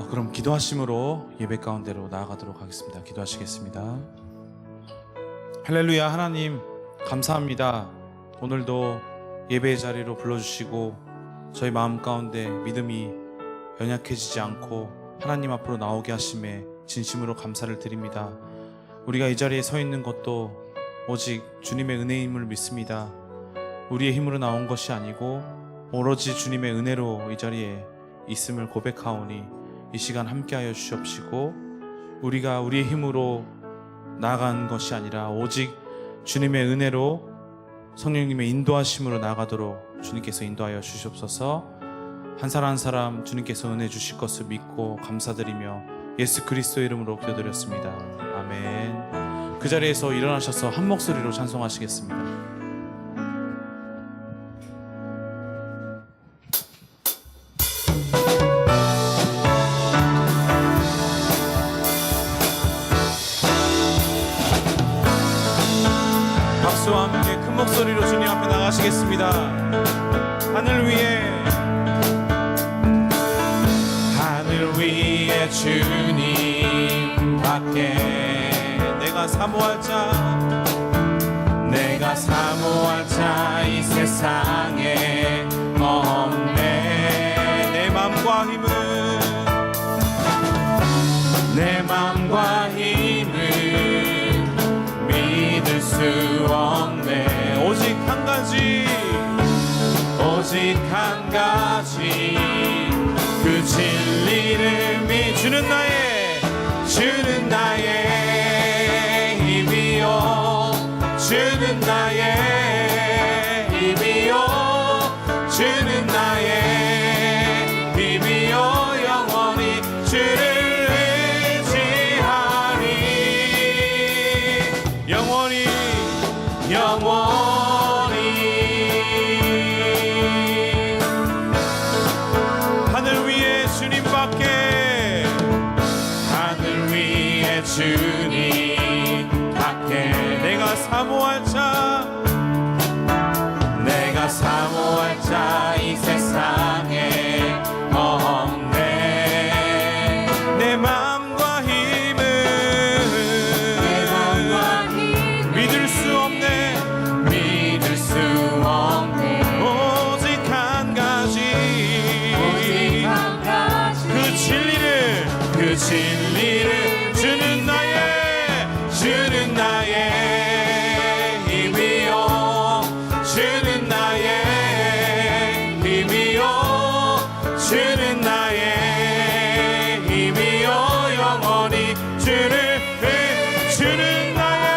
그럼 기도하심으로 예배 가운데로 나아가도록 하겠습니다. 기도하시겠습니다. 할렐루야. 하나님 감사합니다. 오늘도 예배의 자리로 불러주시고 저희 마음 가운데 믿음이 연약해지지 않고 하나님 앞으로 나오게 하심에 진심으로 감사를 드립니다. 우리가 이 자리에 서 있는 것도 오직 주님의 은혜임을 믿습니다. 우리의 힘으로 나온 것이 아니고 오로지 주님의 은혜로 이 자리에 있음을 고백하오니 이 시간 함께하여 주시옵시고, 우리가 우리의 힘으로 나아간 것이 아니라 오직 주님의 은혜로 성령님의 인도하심으로 나아가도록 주님께서 인도하여 주시옵소서. 한 사람 한 사람 주님께서 은혜 주실 것을 믿고 감사드리며 예수 그리스도의 이름으로 기도드렸습니다. 아멘. 그 자리에서 일어나셔서 한 목소리로 찬송하시겠습니다. 박수와 함께 큰 목소리로 주님 앞에 나가시겠습니다. 하늘 위에 주님 밖에 내가 사모할 자 이 세상에 없네. 내 맘과 힘은 믿을 수 없네. 오직 한 가지 그 진리를 주는 나의 힘이요, 주는 나의 힘이요, 주는 나의 힘이요, 영원히 주를 의지하리. 영원히 하늘 위에 주님 밖에 내가 사모할 자 이 세상에 없네. 내 마음과 힘은 믿을 수 없네. 오직 한 가지 그 진리를 주는 나의 힘이요, 주는 나의 힘이요, 주는 나의 힘이요, 영원히 주는 나의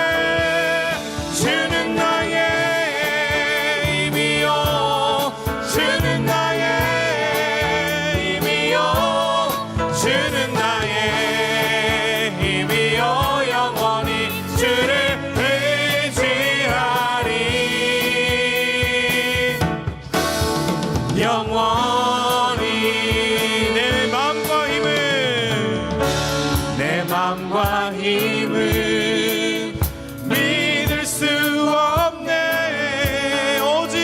힘이요, 주는 나의 힘이요, 주는 나의 힘이요, 영원히 주를 의지하리. 영원히 내 맘과 힘은 믿을 수 없네. 오직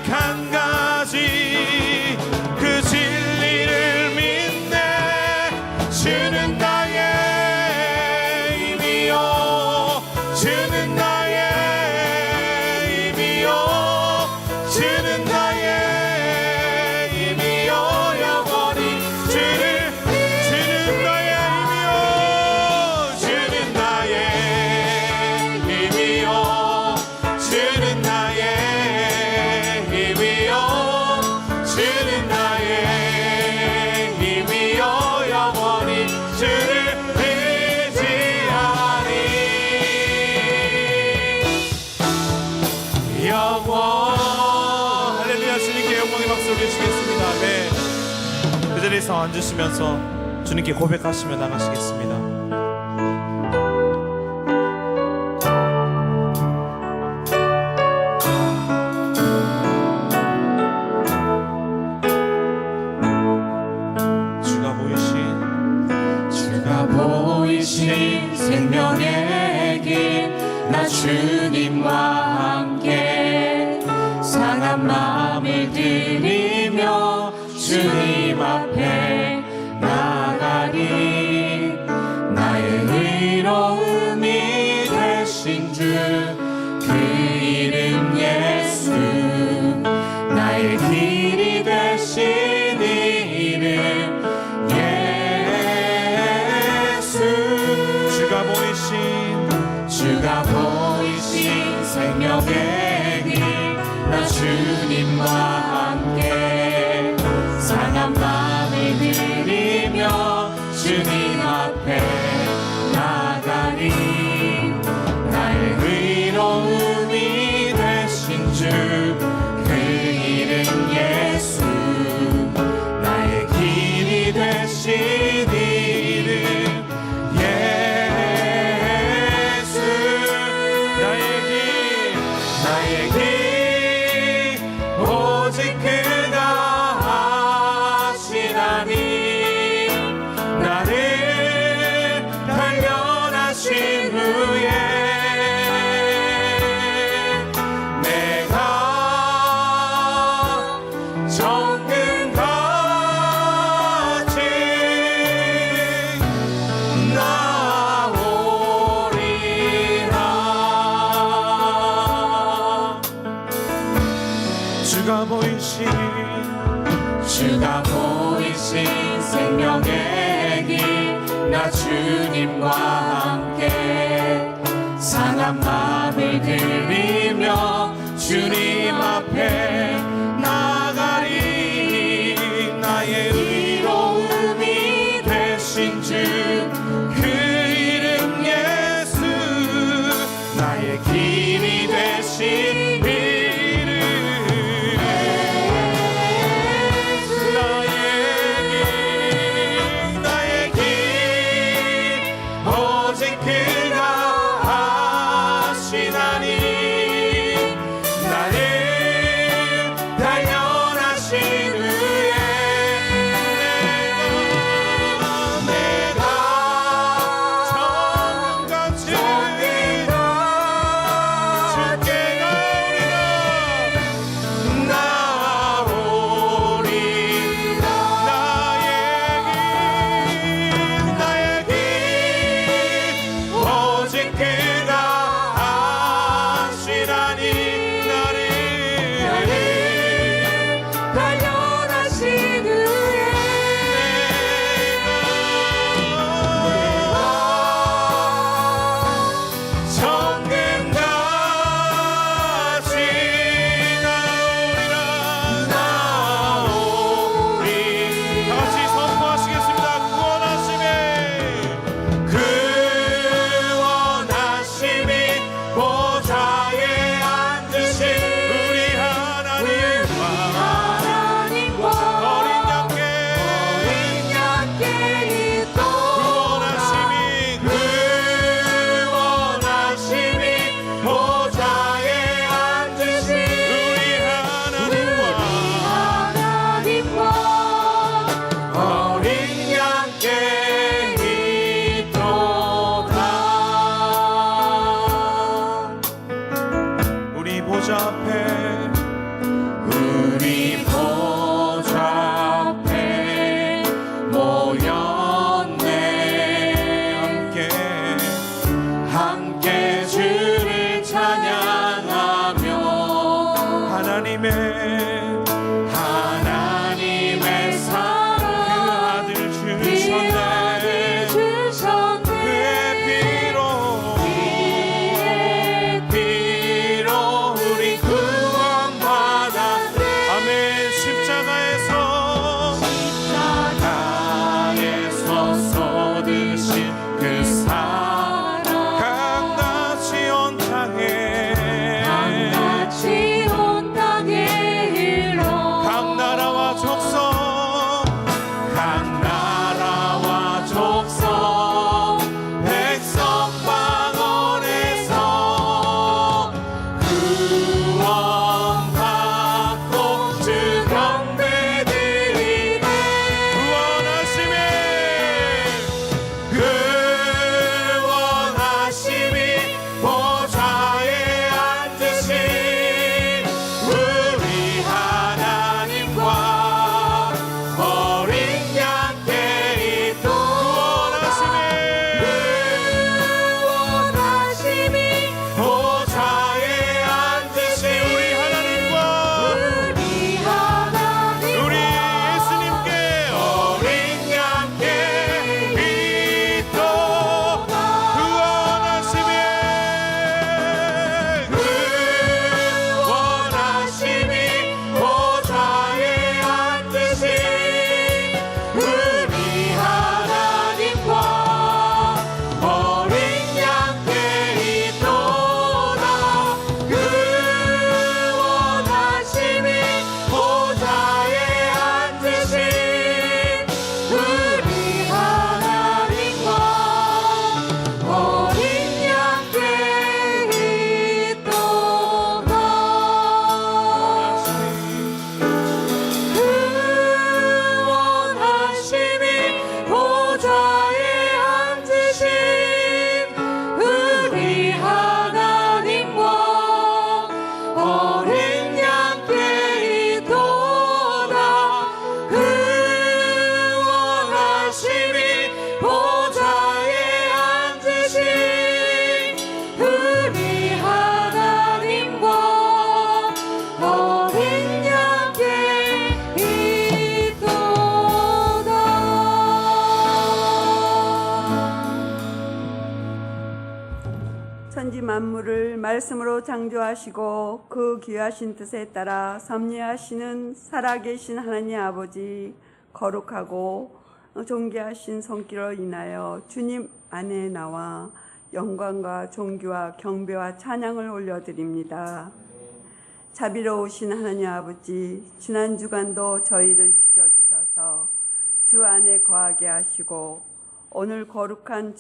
한 가지 그 진리를 믿네. 주는 나의 힘이요, 주는 나의 힘이요, 주는 나의 힘이요, 영원히 주는 나의 힘이요, 주는 나의 힘이요, 주는 나의 힘이요, 주는 나의 힘이요, 영원히 주를 의지하리. 할렐루야. 주님께 영광의 박수 올리시겠습니다. 아멘. 그 자리에서 앉으시면서 주님께 고백하시며 나가시겠습니다. 주가 보이신 생명의 길, 나 주님과 함께 상한 마음을 드리며 주님 앞에 되신 주 그 이름 예수 나의 길이 되신 이름 예수 주가 보이신 생명의 길 나 주님과 함께 상한 마음을 드리며 주님 앞에 나가리 나의 의로움이 되신 주 그 이름 예수 나의 길이 되신 이름 예수 나의 길 오직 그가 하시나니 나를 단련하신 후에 내가 정금같이 나오리라 주가 보이신 생명의 길 나 주님과 함께 상한 마음을 드리며 주님 앞에 나가리 나의 의로움이 되신 주 그 이름 예수 나의 길이 되신 우리 보좌 앞에 모였네 함께 주를 찬양하며 하나님의 사랑 그 아들 주셨네 그의 피로 우리 구원 만물을 말씀으로 창조하시고 그 귀하신 뜻에 따라 섭리하시는 살아계신 하나님 아버지, 거룩하고 존귀하신 손길로 인하여 주님 안에 나와 영광과 존귀와 경배와 찬양을 올려드립니다. 자비로우신 하나님 아버지, 지난 주간도 저희를 지켜주셔서 주 안에 거하게 하시고 오늘 거룩한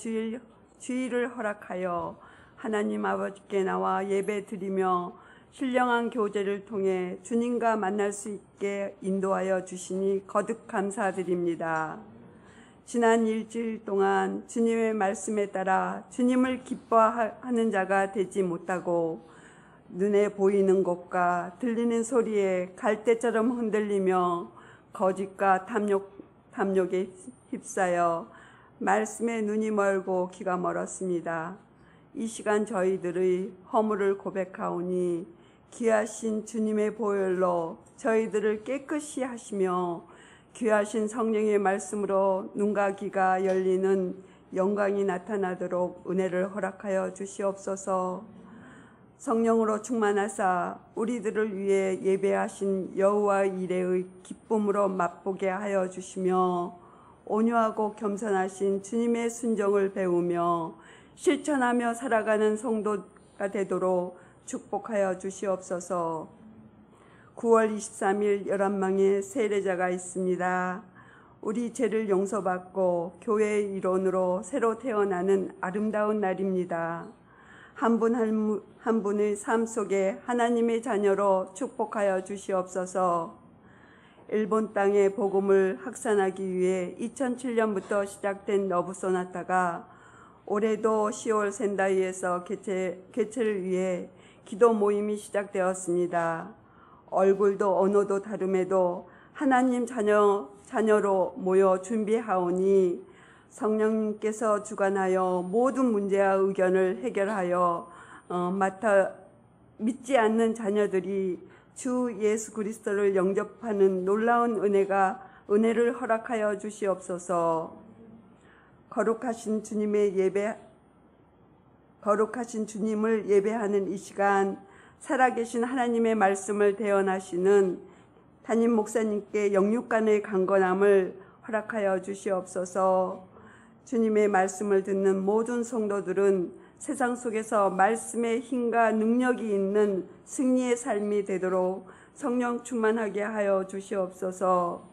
주일을 허락하여 하나님 아버지께 나와 예배 드리며 신령한 교제를 통해 주님과 만날 수 있게 인도하여 주시니 거듭 감사드립니다. 지난 일주일 동안 주님의 말씀에 따라 주님을 기뻐하는 자가 되지 못하고 눈에 보이는 것과 들리는 소리에 갈대처럼 흔들리며 거짓과 탐욕에 휩싸여 말씀에 눈이 멀고 귀가 멀었습니다. 이 시간 저희들의 허물을 고백하오니 귀하신 주님의 보혈로 저희들을 깨끗이 하시며 귀하신 성령의 말씀으로 눈과 귀가 열리는 영광이 나타나도록 은혜를 허락하여 주시옵소서. 성령으로 충만하사 우리들을 위해 예배하신 여호와 이레의 기쁨으로 맛보게 하여 주시며 온유하고 겸손하신 주님의 순종을 배우며 실천하며 살아가는 성도가 되도록 축복하여 주시옵소서. 9월 23일 11망의 세례자가 있습니다. 우리 죄를 용서받고 교회의 일원으로 새로 태어나는 아름다운 날입니다. 한 분 한 분의 삶 속에 하나님의 자녀로 축복하여 주시옵소서. 일본 땅에 복음을 확산하기 위해 2007년부터 시작된 러브 소나타가 올해도 10월 센다이에서 개최를 위해 기도 모임이 시작되었습니다. 얼굴도 언어도 다름에도 하나님 자녀로 모여 준비하오니 성령님께서 주관하여 모든 문제와 의견을 해결하여 믿지 않는 자녀들이 주 예수 그리스도를 영접하는 놀라운 은혜를 허락하여 주시옵소서. 거룩하신 주님을 예배하는 이 시간 살아계신 하나님의 말씀을 대언하시는 담임 목사님께 영육간의 강건함을 허락하여 주시옵소서. 주님의 말씀을 듣는 모든 성도들은 세상 속에서 말씀의 힘과 능력이 있는 승리의 삶이 되도록 성령 충만하게 하여 주시옵소서.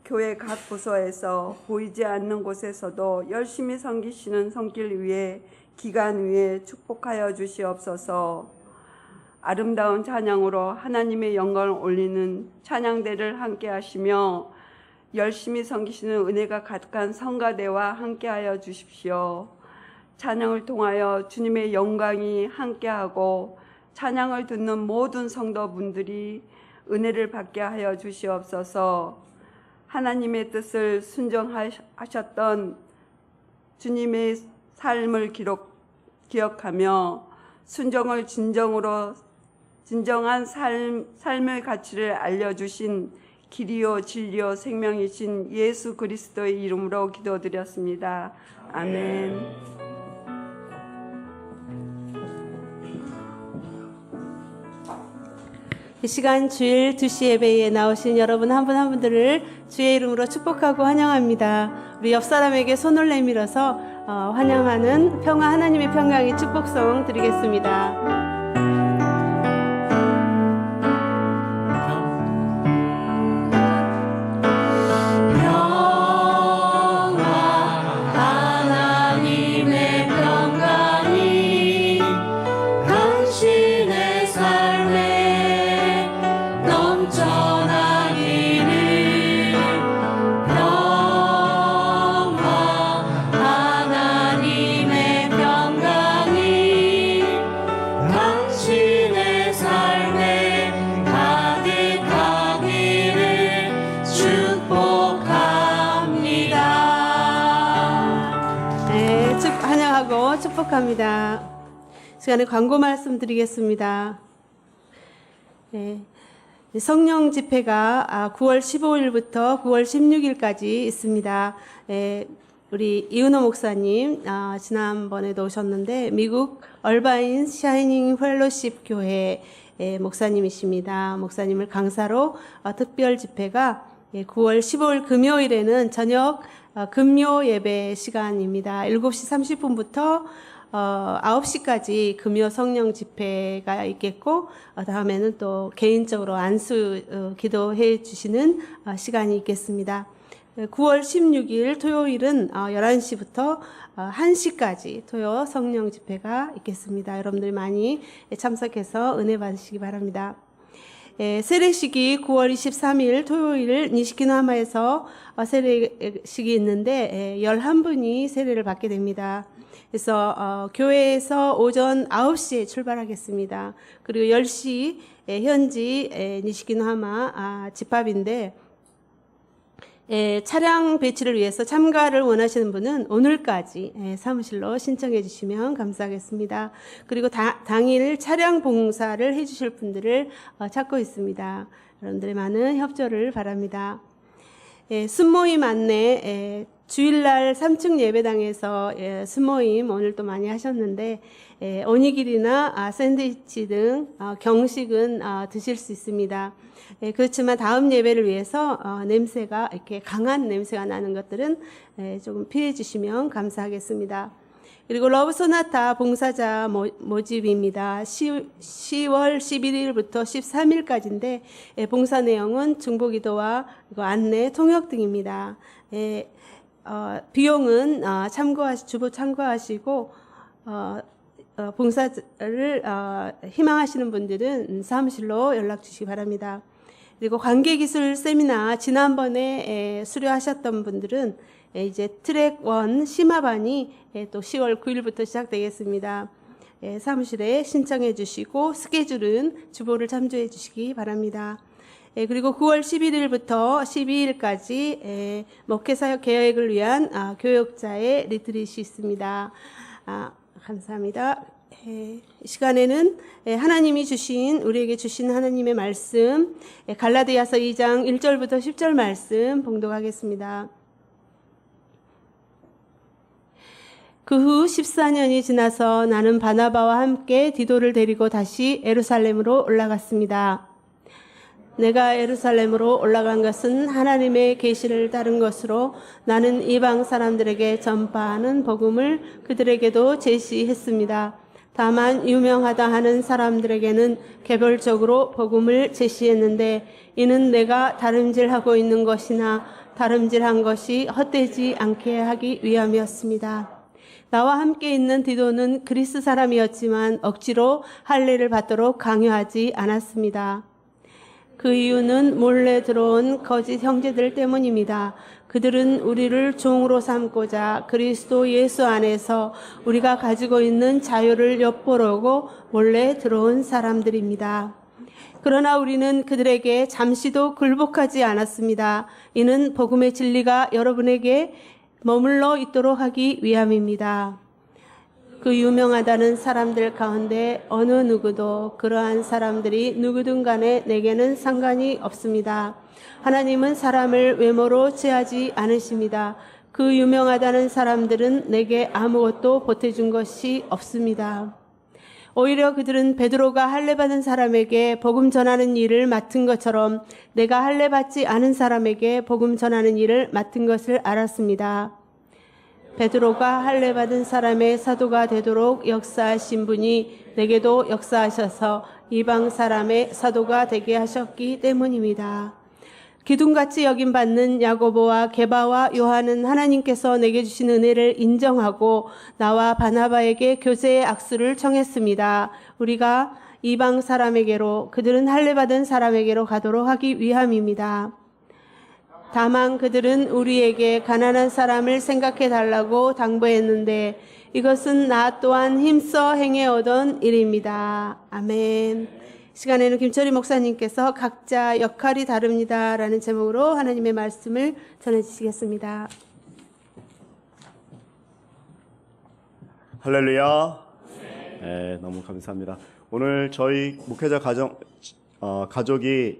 교회 각 부서에서 보이지 않는 곳에서도 열심히 섬기시는 손길 위에 기간 위에 축복하여 주시옵소서. 아름다운 찬양으로 하나님의 영광을 올리는 찬양대를 함께 하시며 열심히 섬기시는 은혜가 가득한 성가대와 함께하여 주십시오. 찬양을 통하여 주님의 영광이 함께하고 찬양을 듣는 모든 성도분들이 은혜를 받게 하여 주시옵소서. 하나님의 뜻을 순종하셨던 주님의 삶을 기억하며 순종을 진정한 삶의 가치를 알려주신 길이요 진리요 생명이신 예수 그리스도의 이름으로 기도드렸습니다. 아멘. 이 시간 주일 2시 예배에 나오신 여러분 한 분 한 분들을 주의 이름으로 축복하고 환영합니다. 우리 옆 사람에게 손을 내밀어서 환영하는 하나님의 평강의 축복성 드리겠습니다. 축복합니다. 시간에 광고 말씀드리겠습니다. 네, 성령 집회가 9월 15일부터 9월 16일까지 있습니다. 우리 이은호 목사님 지난번에도 오셨는데 미국 얼바인 샤이닝 펠로십 교회 목사님이십니다. 목사님을 강사로 특별 집회가 9월 15일 금요일에는 저녁 금요 예배 시간입니다. 7시 30분부터 9시까지 금요 성령 집회가 있겠고 다음에는 또 개인적으로 안수 기도해 주시는 시간이 있겠습니다. 9월 16일 토요일은 11시부터 1시까지 토요 성령 집회가 있겠습니다. 여러분들 많이 참석해서 은혜 받으시기 바랍니다. 세례식이 9월 23일 토요일 니시키나마에서 세례식이 있는데 11분이 세례를 받게 됩니다. 그래서 교회에서 오전 9시에 출발하겠습니다. 그리고 10시 현지 니시키나마 집합인데 차량 배치를 위해서 참가를 원하시는 분은 오늘까지 사무실로 신청해 주시면 감사하겠습니다. 그리고 당일 차량 봉사를 해 주실 분들을 찾고 있습니다. 여러분들의 많은 협조를 바랍니다. 순모임 안내 주일날 3층 예배당에서 순모임 오늘 또 많이 하셨는데 오니길이나 샌드위치 등 경식은 드실 수 있습니다. 그렇지만 다음 예배를 위해서 냄새가 이렇게 강한 냄새가 나는 것들은 조금 피해 주시면 감사하겠습니다. 그리고 러브 소나타 봉사자 모집입니다. 10월 11일부터 13일까지인데 봉사 내용은 중보기도와 안내, 통역 등입니다. 비용은 주보 참고하시고 봉사를 희망하시는 분들은 사무실로 연락 주시기 바랍니다. 그리고 관계기술 세미나 지난번에 수료하셨던 분들은 이제 트랙 1 심화반이 또 10월 9일부터 시작되겠습니다. 사무실에 신청해 주시고 스케줄은 주보를 참조해 주시기 바랍니다. 그리고 9월 11일부터 12일까지 목회사역 계획을 위한 교역자의 리트릿이 있습니다. 감사합니다. 이 시간에는 하나님이 우리에게 주신 하나님의 말씀 갈라디아서 2장 1절부터 10절 말씀 봉독하겠습니다. 그 후 14년이 지나서 나는 바나바와 함께 디도를 데리고 다시 예루살렘으로 올라갔습니다. 내가 예루살렘으로 올라간 것은 하나님의 계시를 따른 것으로 나는 이방 사람들에게 전파하는 복음을 그들에게도 제시했습니다. 다만 유명하다 하는 사람들에게는 개별적으로 복음을 제시했는데 이는 내가 다름질하고 있는 것이나 다름질한 것이 헛되지 않게 하기 위함이었습니다. 나와 함께 있는 디도는 그리스 사람이었지만 억지로 할례를 받도록 강요하지 않았습니다. 그 이유는 몰래 들어온 거짓 형제들 때문입니다. 그들은 우리를 종으로 삼고자 그리스도 예수 안에서 우리가 가지고 있는 자유를 엿보려고 몰래 들어온 사람들입니다. 그러나 우리는 그들에게 잠시도 굴복하지 않았습니다. 이는 복음의 진리가 여러분에게 머물러 있도록 하기 위함입니다. 그 유명하다는 사람들 가운데 어느 누구도 그러한 사람들이 누구든 간에 내게는 상관이 없습니다. 하나님은 사람을 외모로 취하지 않으십니다. 그 유명하다는 사람들은 내게 아무것도 보태준 것이 없습니다. 오히려 그들은 베드로가 할례받은 사람에게 복음 전하는 일을 맡은 것처럼 내가 할례받지 않은 사람에게 복음 전하는 일을 맡은 것을 알았습니다. 베드로가 할례받은 사람의 사도가 되도록 역사하신 분이 내게도 역사하셔서 이방 사람의 사도가 되게 하셨기 때문입니다. 기둥같이 여김받는 야고보와 게바와 요한은 하나님께서 내게 주신 은혜를 인정하고 나와 바나바에게 교제의 악수를 청했습니다. 우리가 이방 사람에게로 그들은 할례받은 사람에게로 가도록 하기 위함입니다. 다만 그들은 우리에게 가난한 사람을 생각해 달라고 당부했는데 이것은 나 또한 힘써 행해오던 일입니다. 아멘. 시간에는 김철희 목사님께서 각자 역할이 다릅니다 라는 제목으로 하나님의 말씀을 전해주시겠습니다. 할렐루야. 네, 너무 감사합니다. 오늘 저희 목회자 가족이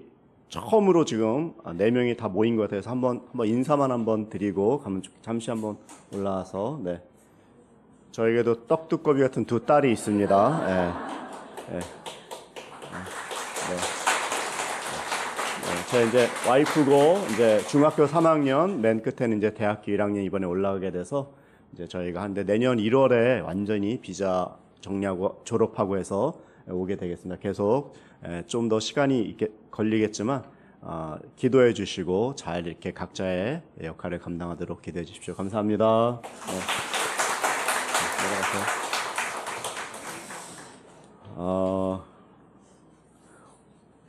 처음으로 지금 4명이 다 모인 것 같아서 한번 인사만 한번 드리고 가면 잠시 한번 올라와서 네. 저에게도 떡두꺼비 같은 두 딸이 있습니다. 네. 저 이제 와이프고 이제 중학교 3학년, 맨 끝에는 이제 대학교 1학년 이번에 올라가게 돼서 이제 저희가 한데 내년 1월에 완전히 비자 정리하고 졸업하고 해서 오게 되겠습니다. 계속 좀 더 시간이 걸리겠지만 기도해 주시고 잘 이렇게 각자의 역할을 감당하도록 기도해 주십시오. 감사합니다.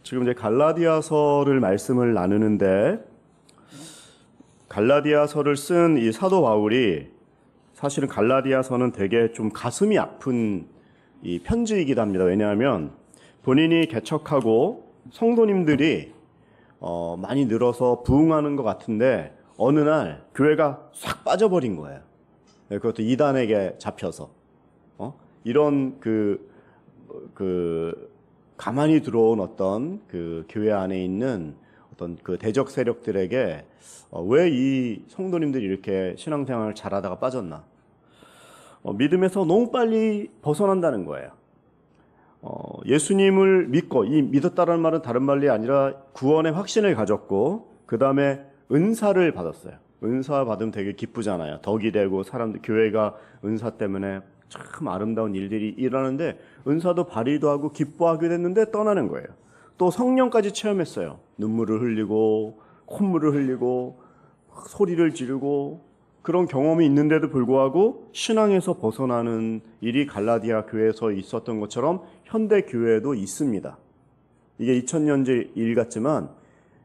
지금 이제 갈라디아서를 말씀을 나누는데 갈라디아서를 쓴 이 사도 바울이 사실은 갈라디아서는 되게 좀 가슴이 아픈 이 편지이기도 합니다. 왜냐하면 본인이 개척하고 성도님들이 많이 늘어서 부흥하는 것 같은데 어느 날 교회가 싹 빠져버린 거예요. 그것도 이단에게 잡혀서 이런 가만히 들어온 어떤 그 교회 안에 있는 어떤 그 대적 세력들에게 왜 이 성도님들이 이렇게 신앙생활을 잘하다가 빠졌나? 믿음에서 너무 빨리 벗어난다는 거예요. 예수님을 믿고 이 믿었다는 말은 다른 말이 아니라 구원의 확신을 가졌고 그 다음에 은사를 받았어요. 은사 받으면 되게 기쁘잖아요. 덕이 되고 사람들 교회가 은사 때문에 참 아름다운 일들이 일어나는데 은사도 발휘도 하고 기뻐하게 됐는데 떠나는 거예요. 또 성령까지 체험했어요. 눈물을 흘리고 콧물을 흘리고 소리를 지르고 그런 경험이 있는데도 불구하고 신앙에서 벗어나는 일이 갈라디아 교회에서 있었던 것처럼 현대 교회에도 있습니다. 이게 2000년째 일 같지만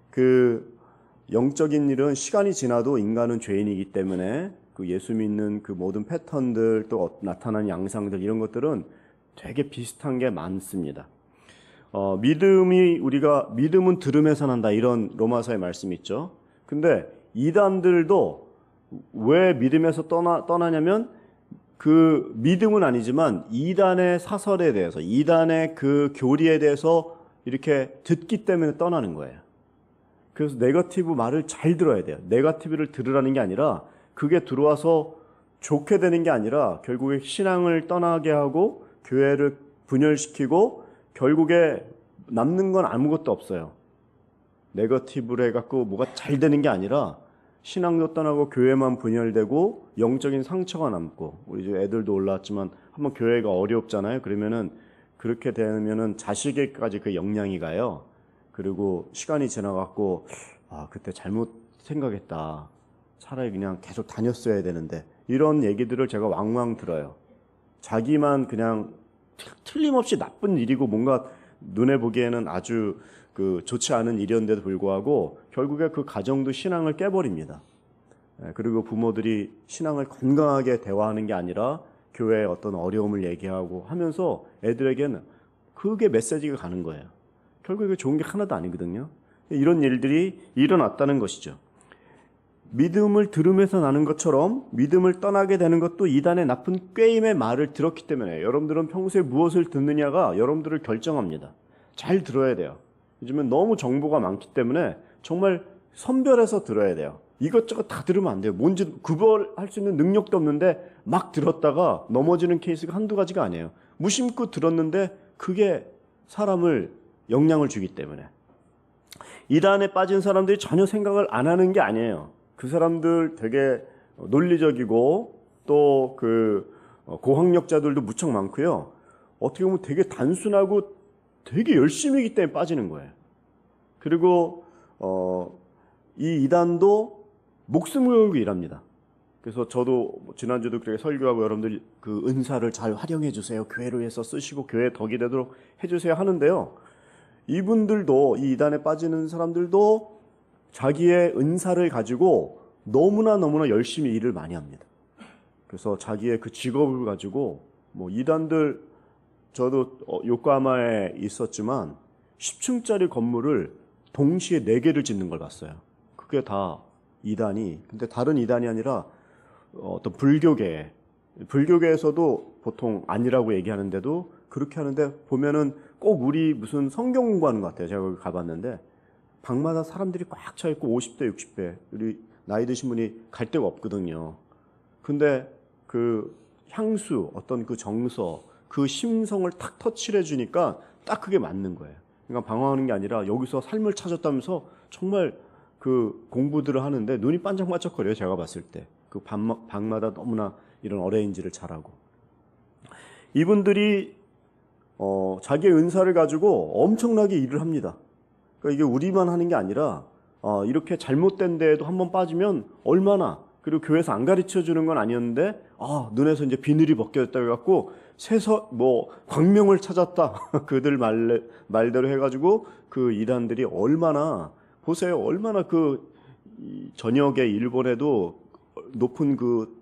그 영적인 일은 시간이 지나도 인간은 죄인이기 때문에 그 예수 믿는 그 모든 패턴들 또 나타나는 양상들 이런 것들은 되게 비슷한 게 많습니다. 믿음은 들음에서 난다 이런 로마서의 말씀이 있죠. 근데 이단들도 왜 믿음에서 떠나냐면 그 믿음은 아니지만 이단의 사설에 대해서 이단의 그 교리에 대해서 이렇게 듣기 때문에 떠나는 거예요. 그래서 네거티브 말을 잘 들어야 돼요. 네거티브를 들으라는 게 아니라 그게 들어와서 좋게 되는 게 아니라 결국에 신앙을 떠나게 하고 교회를 분열시키고 결국에 남는 건 아무것도 없어요. 네거티브를 해갖고 뭐가 잘 되는 게 아니라 신앙도 떠나고 교회만 분열되고 영적인 상처가 남고 우리 집 애들도 올라왔지만 한번 교회가 어렵잖아요. 그러면은 그렇게 되면은 자식에게까지 그 영향이 가요. 그리고 시간이 지나갖고 그때 잘못 생각했다. 차라리 그냥 계속 다녔어야 되는데 이런 얘기들을 제가 왕왕 들어요. 자기만 그냥 틀림없이 나쁜 일이고 뭔가 눈에 보기에는 아주 좋지 않은 일이었는데도 불구하고 결국에 그 가정도 신앙을 깨버립니다. 그리고 부모들이 신앙을 건강하게 대화하는 게 아니라 교회의 어떤 어려움을 얘기하고 하면서 애들에게는 그게 메시지가 가는 거예요. 결국에 좋은 게 하나도 아니거든요. 이런 일들이 일어났다는 것이죠. 믿음을 들으면서 나는 것처럼 믿음을 떠나게 되는 것도 이단의 나쁜 꾀임의 말을 들었기 때문에 여러분들은 평소에 무엇을 듣느냐가 여러분들을 결정합니다. 잘 들어야 돼요. 요즘은 너무 정보가 많기 때문에 정말 선별해서 들어야 돼요. 이것저것 다 들으면 안 돼요. 뭔지 구별할 수 있는 능력도 없는데 막 들었다가 넘어지는 케이스가 한두 가지가 아니에요. 무심코 들었는데 그게 사람을 영향을 주기 때문에. 이단에 빠진 사람들이 전혀 생각을 안 하는 게 아니에요. 그 사람들 되게 논리적이고 또 고학력자들도 무척 많고요. 어떻게 보면 되게 단순하고 되게 열심히기 때문에 빠지는 거예요. 그리고 이 이단도 목숨을 걸고 일합니다. 그래서 저도 지난주도 그렇게 설교하고 여러분들이 그 은사를 잘 활용해 주세요. 교회를 위해서 쓰시고 교회에 덕이 되도록 해주세요 하는데요. 이분들도 이 이단에 빠지는 사람들도 자기의 은사를 가지고 너무나 열심히 일을 많이 합니다. 그래서 자기의 그 직업을 가지고 뭐 이단들 저도 요코하마에 있었지만 10층짜리 건물을 동시에 4개를 짓는 걸 봤어요. 그게 다 이단이 근데 다른 이단이 아니라 어떤 불교계에서도 보통 아니라고 얘기하는데도 그렇게 하는데 보면은 꼭 우리 무슨 성경 공부하는 것 같아요. 제가 거기 가봤는데 방마다 사람들이 꽉 차 있고 50대, 60대 우리 나이 드신 분이 갈 데가 없거든요. 근데 그 향수, 어떤 그 정서, 그 심성을 탁 터치를 해주니까 딱 그게 맞는 거예요. 그러니까 방황하는 게 아니라 여기서 삶을 찾았다면서 정말 그 공부들을 하는데 눈이 반짝반짝거려요. 제가 봤을 때. 그 방마다 너무나 이런 어레인지를 잘하고. 이분들이 자기의 은사를 가지고 엄청나게 일을 합니다. 그러니까 이게 우리만 하는 게 아니라 이렇게 잘못된 데에도 한번 빠지면 얼마나, 그리고 교회에서 안 가르쳐 주는 건 아니었는데 눈에서 이제 비늘이 벗겨졌다 해갖고 새서 광명을 찾았다 그들 말대로 해가지고 그 이단들이 얼마나, 보세요, 얼마나 그 전역에 일본에도 높은 그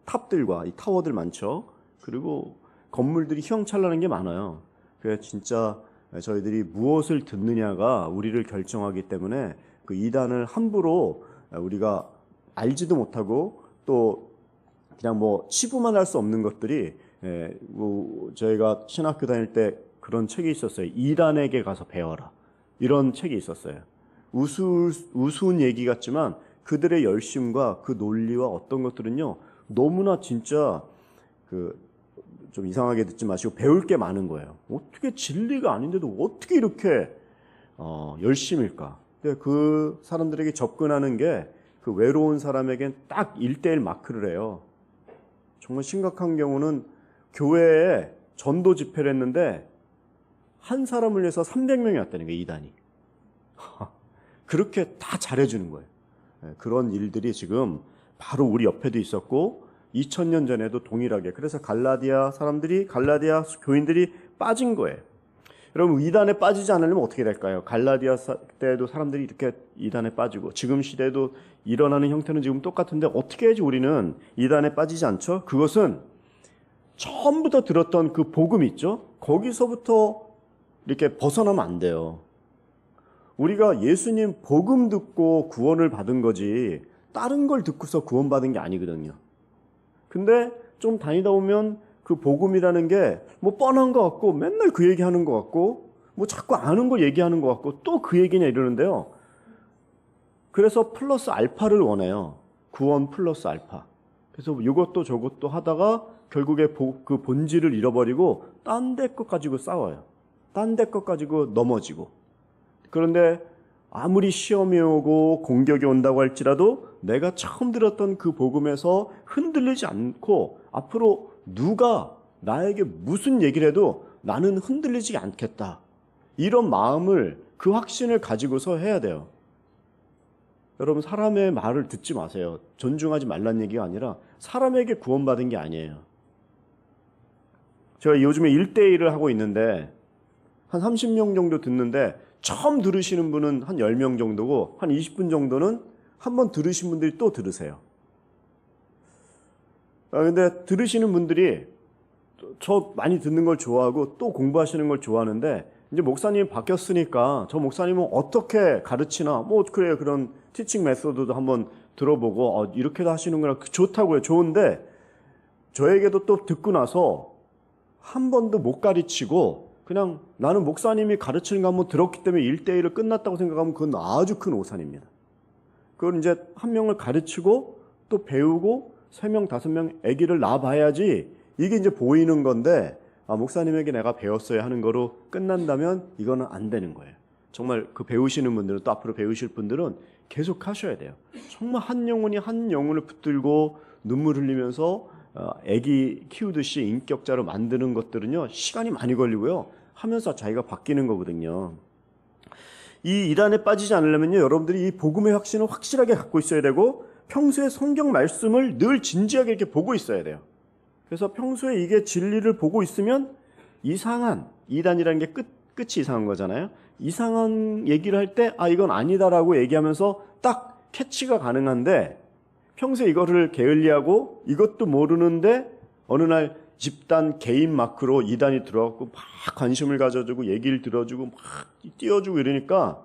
탑들과 이 타워들 많죠. 그리고 건물들이 휘황찬란한 게 많아요. 그래서 진짜 저희들이 무엇을 듣느냐가 우리를 결정하기 때문에 그 이단을 함부로 우리가 알지도 못하고 또 그냥 치부만 할 수 없는 것들이, 저희가 신학교 다닐 때 그런 책이 있었어요. 이단에게 가서 배워라, 이런 책이 있었어요. 우스운 얘기 같지만 그들의 열심과 그 논리와 어떤 것들은요 너무나 진짜 좀 이상하게 듣지 마시고 배울 게 많은 거예요. 어떻게 진리가 아닌데도 어떻게 이렇게 열심일까? 근데 그 사람들에게 접근하는 게 그 외로운 사람에겐 딱 1:1 마크를 해요. 정말 심각한 경우는 교회에 전도 집회를 했는데 한 사람을 위해서 300명이 왔다는 거예요, 이단이. 그렇게 다 잘해주는 거예요. 그런 일들이 지금 바로 우리 옆에도 있었고 2000년 전에도 동일하게, 그래서 갈라디아 교인들이 빠진 거예요. 여러분, 이단에 빠지지 않으려면 어떻게 될까요? 갈라디아 때도 사람들이 이렇게 이단에 빠지고 지금 시대에도 일어나는 형태는 지금 똑같은데 어떻게 해야지 우리는 이단에 빠지지 않죠? 그것은 처음부터 들었던 그 복음 있죠? 거기서부터 이렇게 벗어나면 안 돼요. 우리가 예수님 복음 듣고 구원을 받은 거지 다른 걸 듣고서 구원받은 게 아니거든요. 근데 좀 다니다 보면 그 복음이라는 게 뻔한 것 같고 맨날 그 얘기하는 것 같고 자꾸 아는 거 얘기하는 것 같고 또 그 얘기냐 이러는데요. 그래서 플러스 알파를 원해요. 구원 플러스 알파. 그래서 이것도 저것도 하다가 결국에 그 본질을 잃어버리고 딴 데 것 가지고 싸워요. 딴 데 것 가지고 넘어지고. 그런데 아무리 시험이 오고 공격이 온다고 할지라도 내가 처음 들었던 그 복음에서 흔들리지 않고 앞으로 누가 나에게 무슨 얘기를 해도 나는 흔들리지 않겠다. 이런 마음을, 그 확신을 가지고서 해야 돼요. 여러분, 사람의 말을 듣지 마세요. 존중하지 말란 얘기가 아니라 사람에게 구원받은 게 아니에요. 제가 요즘에 1:1을 하고 있는데 한 30명 정도 듣는데 처음 들으시는 분은 한 10명 정도고 한 20분 정도는 한번 들으신 분들이 또 들으세요. 근데 들으시는 분들이 저 많이 듣는 걸 좋아하고 또 공부하시는 걸 좋아하는데 이제 목사님이 바뀌었으니까 저 목사님은 어떻게 가르치나 그래요. 그런 티칭 메소드도 한번 들어보고 이렇게도 하시는구나. 좋다고요. 좋은데 저에게도 또 듣고 나서 한 번도 못 가르치고 그냥 나는 목사님이 가르치는 거 한번 들었기 때문에 1:1을 끝났다고 생각하면 그건 아주 큰 오산입니다. 그걸 이제 한 명을 가르치고 또 배우고 3명, 5명 아기를 낳아봐야지 이게 이제 보이는 건데 목사님에게 내가 배웠어야 하는 거로 끝난다면 이거는 안 되는 거예요. 정말 그 배우시는 분들은 또 앞으로 배우실 분들은 계속 하셔야 돼요. 정말 한 영혼이 한 영혼을 붙들고 눈물 흘리면서 아기 키우듯이 인격자로 만드는 것들은요 시간이 많이 걸리고요 하면서 자기가 바뀌는 거거든요. 이 이단에 빠지지 않으려면요 여러분들이 이 복음의 확신을 확실하게 갖고 있어야 되고 평소에 성경 말씀을 늘 진지하게 이렇게 보고 있어야 돼요. 그래서 평소에 이게 진리를 보고 있으면 이상한, 이단이라는 게 끝이 이상한 거잖아요. 이상한 얘기를 할 때 이건 아니다라고 얘기하면서 딱 캐치가 가능한데 평소에 이거를 게을리하고 이것도 모르는데 어느 날 집단 개인 마크로 이단이 들어가고 막 관심을 가져주고 얘기를 들어주고 막 띄워주고 이러니까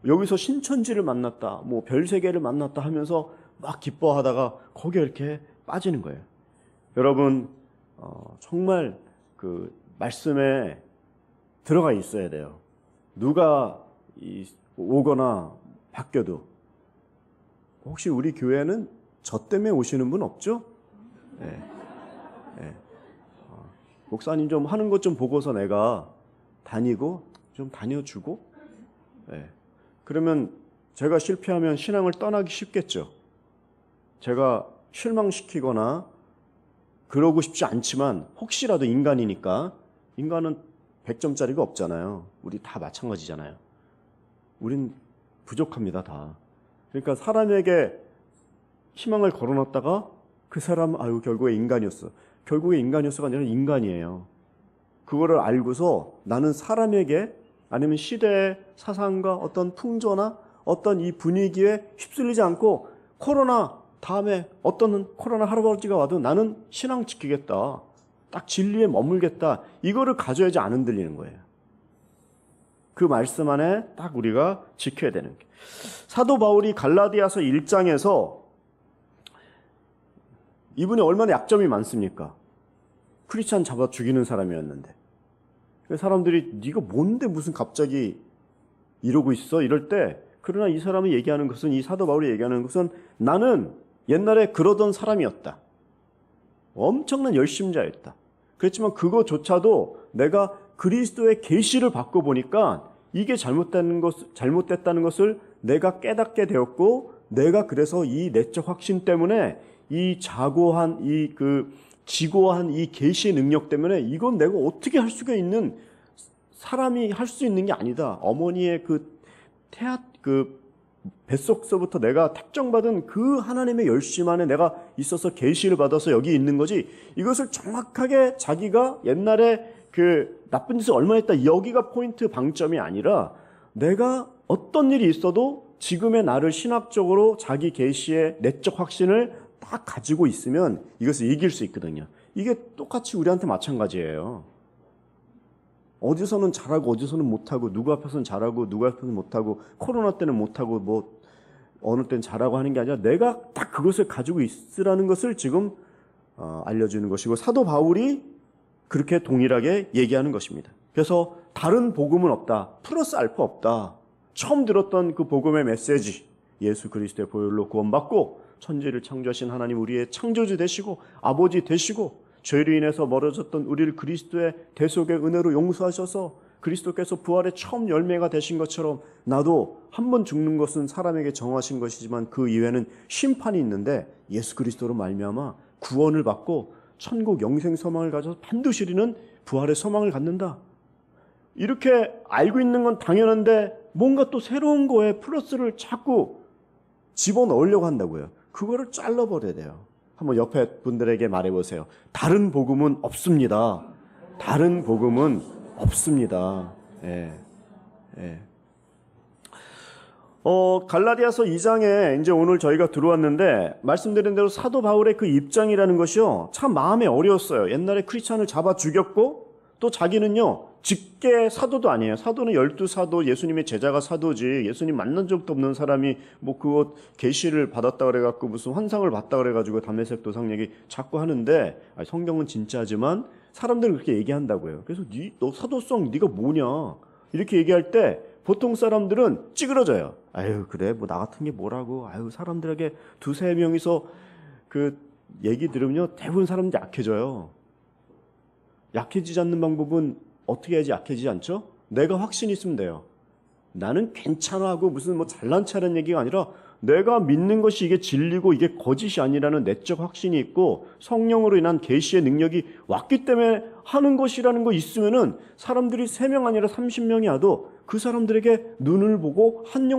여기서 신천지를 만났다, 별세계를 만났다 하면서 막 기뻐하다가 거기에 이렇게 빠지는 거예요. 여러분 정말 그 말씀에 들어가 있어야 돼요. 누가 오거나 바뀌어도 혹시 우리 교회는 저 때문에 오시는 분 없죠? 네. 네. 목사님 좀 하는 것 좀 보고서 내가 다니고 좀 다녀주고, 네. 그러면 제가 실패하면 신앙을 떠나기 쉽겠죠. 제가 실망시키거나 그러고 싶지 않지만 혹시라도 인간이니까, 인간은 100점짜리가 없잖아요. 우리 다 마찬가지잖아요. 우린 부족합니다, 다. 그러니까 사람에게 희망을 걸어놨다가 그 사람 결국에 인간이었어. 결국에 인간이었어가 아니라 인간이에요. 그거를 알고서 나는 사람에게 아니면 시대의 사상과 어떤 풍조나 어떤 이 분위기에 휩쓸리지 않고 코로나 다음에 어떤 코로나 할아버지가 와도 나는 신앙 지키겠다. 딱 진리에 머물겠다. 이거를 가져야지 안 흔들리는 거예요. 그 말씀 안에 딱 우리가 지켜야 되는 게. 사도 바울이 갈라디아서 1장에서 이분이 얼마나 약점이 많습니까? 크리스찬 잡아 죽이는 사람이었는데 사람들이 네가 뭔데 무슨 갑자기 이러고 있어? 이럴 때 그러나 이 사람이 얘기하는 것은, 이 사도 바울이 얘기하는 것은 나는 옛날에 그러던 사람이었다. 엄청난 열심자였다. 그렇지만 그거조차도 내가 그리스도의 계시를 받고 보니까 이게 잘못됐다는 것을 내가 깨닫게 되었고, 내가 그래서 이 내적 확신 때문에 이 자고한 지고한 이 계시의 능력 때문에 이건 내가 어떻게 할 수가 있는, 사람이 할 수 있는 게 아니다. 어머니의 뱃속서부터 내가 택정받은 그 하나님의 열심 안에 내가 있어서 계시를 받아서 여기 있는 거지, 이것을 정확하게 자기가 옛날에 그 나쁜 짓을 얼마나 했다, 여기가 포인트 방점이 아니라 내가 어떤 일이 있어도 지금의 나를 신학적으로 자기 계시의 내적 확신을 딱 가지고 있으면 이것을 이길 수 있거든요. 이게 똑같이 우리한테 마찬가지예요. 어디서는 잘하고 어디서는 못하고, 누구 앞에서는 잘하고 누구 앞에서는 못하고, 코로나 때는 못하고 뭐 어느 때는 잘하고 하는 게 아니라 내가 딱 그것을 가지고 있으라는 것을 지금 알려주는 것이고, 사도 바울이 그렇게 동일하게 얘기하는 것입니다. 그래서 다른 복음은 없다, 플러스 알파 없다. 처음 들었던 그 복음의 메시지, 예수 그리스도의 보혈로 구원받고 천지를 창조하신 하나님, 우리의 창조주 되시고 아버지 되시고 죄로 인해서 멀어졌던 우리를 그리스도의 대속의 은혜로 용서하셔서 그리스도께서 부활의 처음 열매가 되신 것처럼 나도 한 번 죽는 것은 사람에게 정하신 것이지만 그 이외에는 심판이 있는데 예수 그리스도로 말미암아 구원을 받고 천국 영생 소망을 가져서 반드시 우리는 부활의 소망을 갖는다. 이렇게 알고 있는 건 당연한데 뭔가 또 새로운 거에 플러스를 자꾸 집어넣으려고 한다고요. 그거를 잘라버려야 돼요. 한번 옆에 분들에게 말해보세요. 다른 복음은 없습니다. 다른 복음은 없습니다. 예. 예. 갈라디아서 2장에 이제 오늘 저희가 들어왔는데, 말씀드린 대로 사도 바울의 그 입장이라는 것이요, 참 마음에 어려웠어요. 옛날에 크리스찬을 잡아 죽였고, 또 자기는요 직계 사도도 아니에요. 사도는 12사도, 예수님의 제자가 사도지, 예수님 만난 적도 없는 사람이 뭐 그거 계시를 받았다 그래갖고 무슨 환상을 봤다 그래가지고 담에색 도상 얘기 자꾸 하는데, 성경은 진짜지만 사람들은 그렇게 얘기한다고요. 그래서 너 사도성 네가 뭐냐 이렇게 얘기할 때 보통 사람들은 찌그러져요. 아유 그래 뭐 나 같은 게 뭐라고, 아유 사람들에게 두세 명이서 그 얘기 들으면요 대부분 사람들이 약해져요. 약해지지 않는 방법은 어떻게 해야지 약해지지 않죠? 내가 확신이 있으면 돼요. 나는 괜찮아 하고 무슨 뭐 잘난 체하는 얘기가 아니라 내가 믿는 것이 이게 진리고 이게 거짓이 아니라는 내적 확신이 있고 성령으로 인한 계시의 능력이 왔기 때문에 하는 것이라는 거 있으면은 사람들이 3명 아니라 30명이 와도 그 사람들에게 눈을 보고 한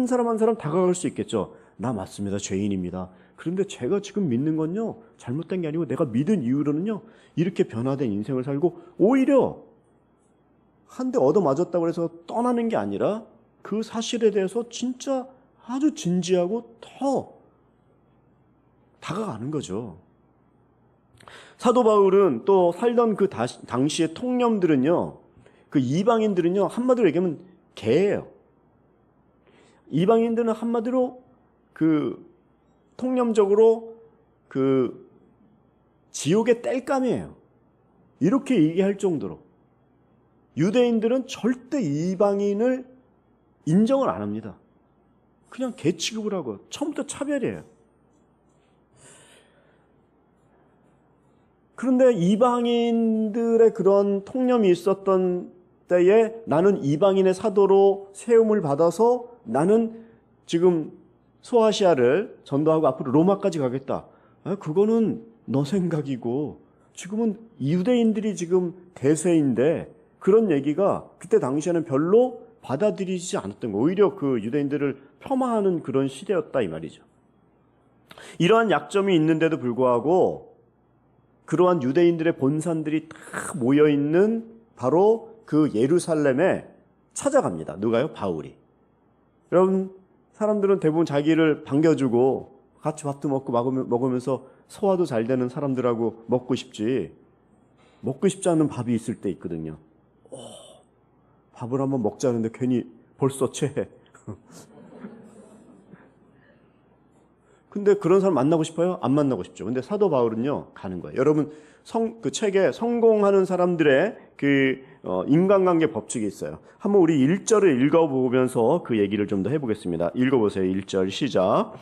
사람 한 사람 다가갈 수 있겠죠. 나 맞습니다. 죄인입니다. 그런데 제가 지금 믿는 건요 잘못된 게 아니고 내가 믿은 이유로는요 이렇게 변화된 인생을 살고, 오히려 한 대 얻어맞았다고 해서 떠나는 게 아니라 그 사실에 대해서 진짜 아주 진지하고 더 다가가는 거죠. 사도 바울은 또 살던 그 당시의 통념들은요, 그 이방인들은요 한마디로 얘기하면 개예요. 이방인들은 한마디로 그 통념적으로 그 지옥의 땔감이에요. 이렇게 얘기할 정도로 유대인들은 절대 이방인을 인정을 안 합니다. 그냥 개 취급을 하고 처음부터 차별이에요. 그런데 이방인들의 그런 통념이 있었던 때에 나는 이방인의 사도로 세움을 받아서 나는 지금 소아시아를 전도하고 앞으로 로마까지 가겠다. 그거는 너 생각이고 지금은 유대인들이 지금 대세인데 그런 얘기가 그때 당시에는 별로 받아들이지 않았던 거. 오히려 그 유대인들을 폄하하는 그런 시대였다 이 말이죠. 이러한 약점이 있는데도 불구하고 그러한 유대인들의 본산들이 다 모여있는 바로 그 예루살렘에 찾아갑니다. 누가요? 바울이. 여러분 사람들은 대부분 자기를 반겨주고 같이 밥도 먹고 먹으면서 소화도 잘 되는 사람들하고 먹고 싶지 않은 밥이 있을 때 있거든요. 밥을 한번 먹자는데 괜히 벌써 체해. 근데 그런 사람 만나고 싶어요? 안 만나고 싶죠. 근데 사도 바울은요 가는 거예요. 여러분 그 책에 성공하는 사람들의 인간관계 법칙이 있어요. 한번 우리 1절을 읽어보면서 그 얘기를 좀 더 해보겠습니다. 읽어보세요. 1절 시작.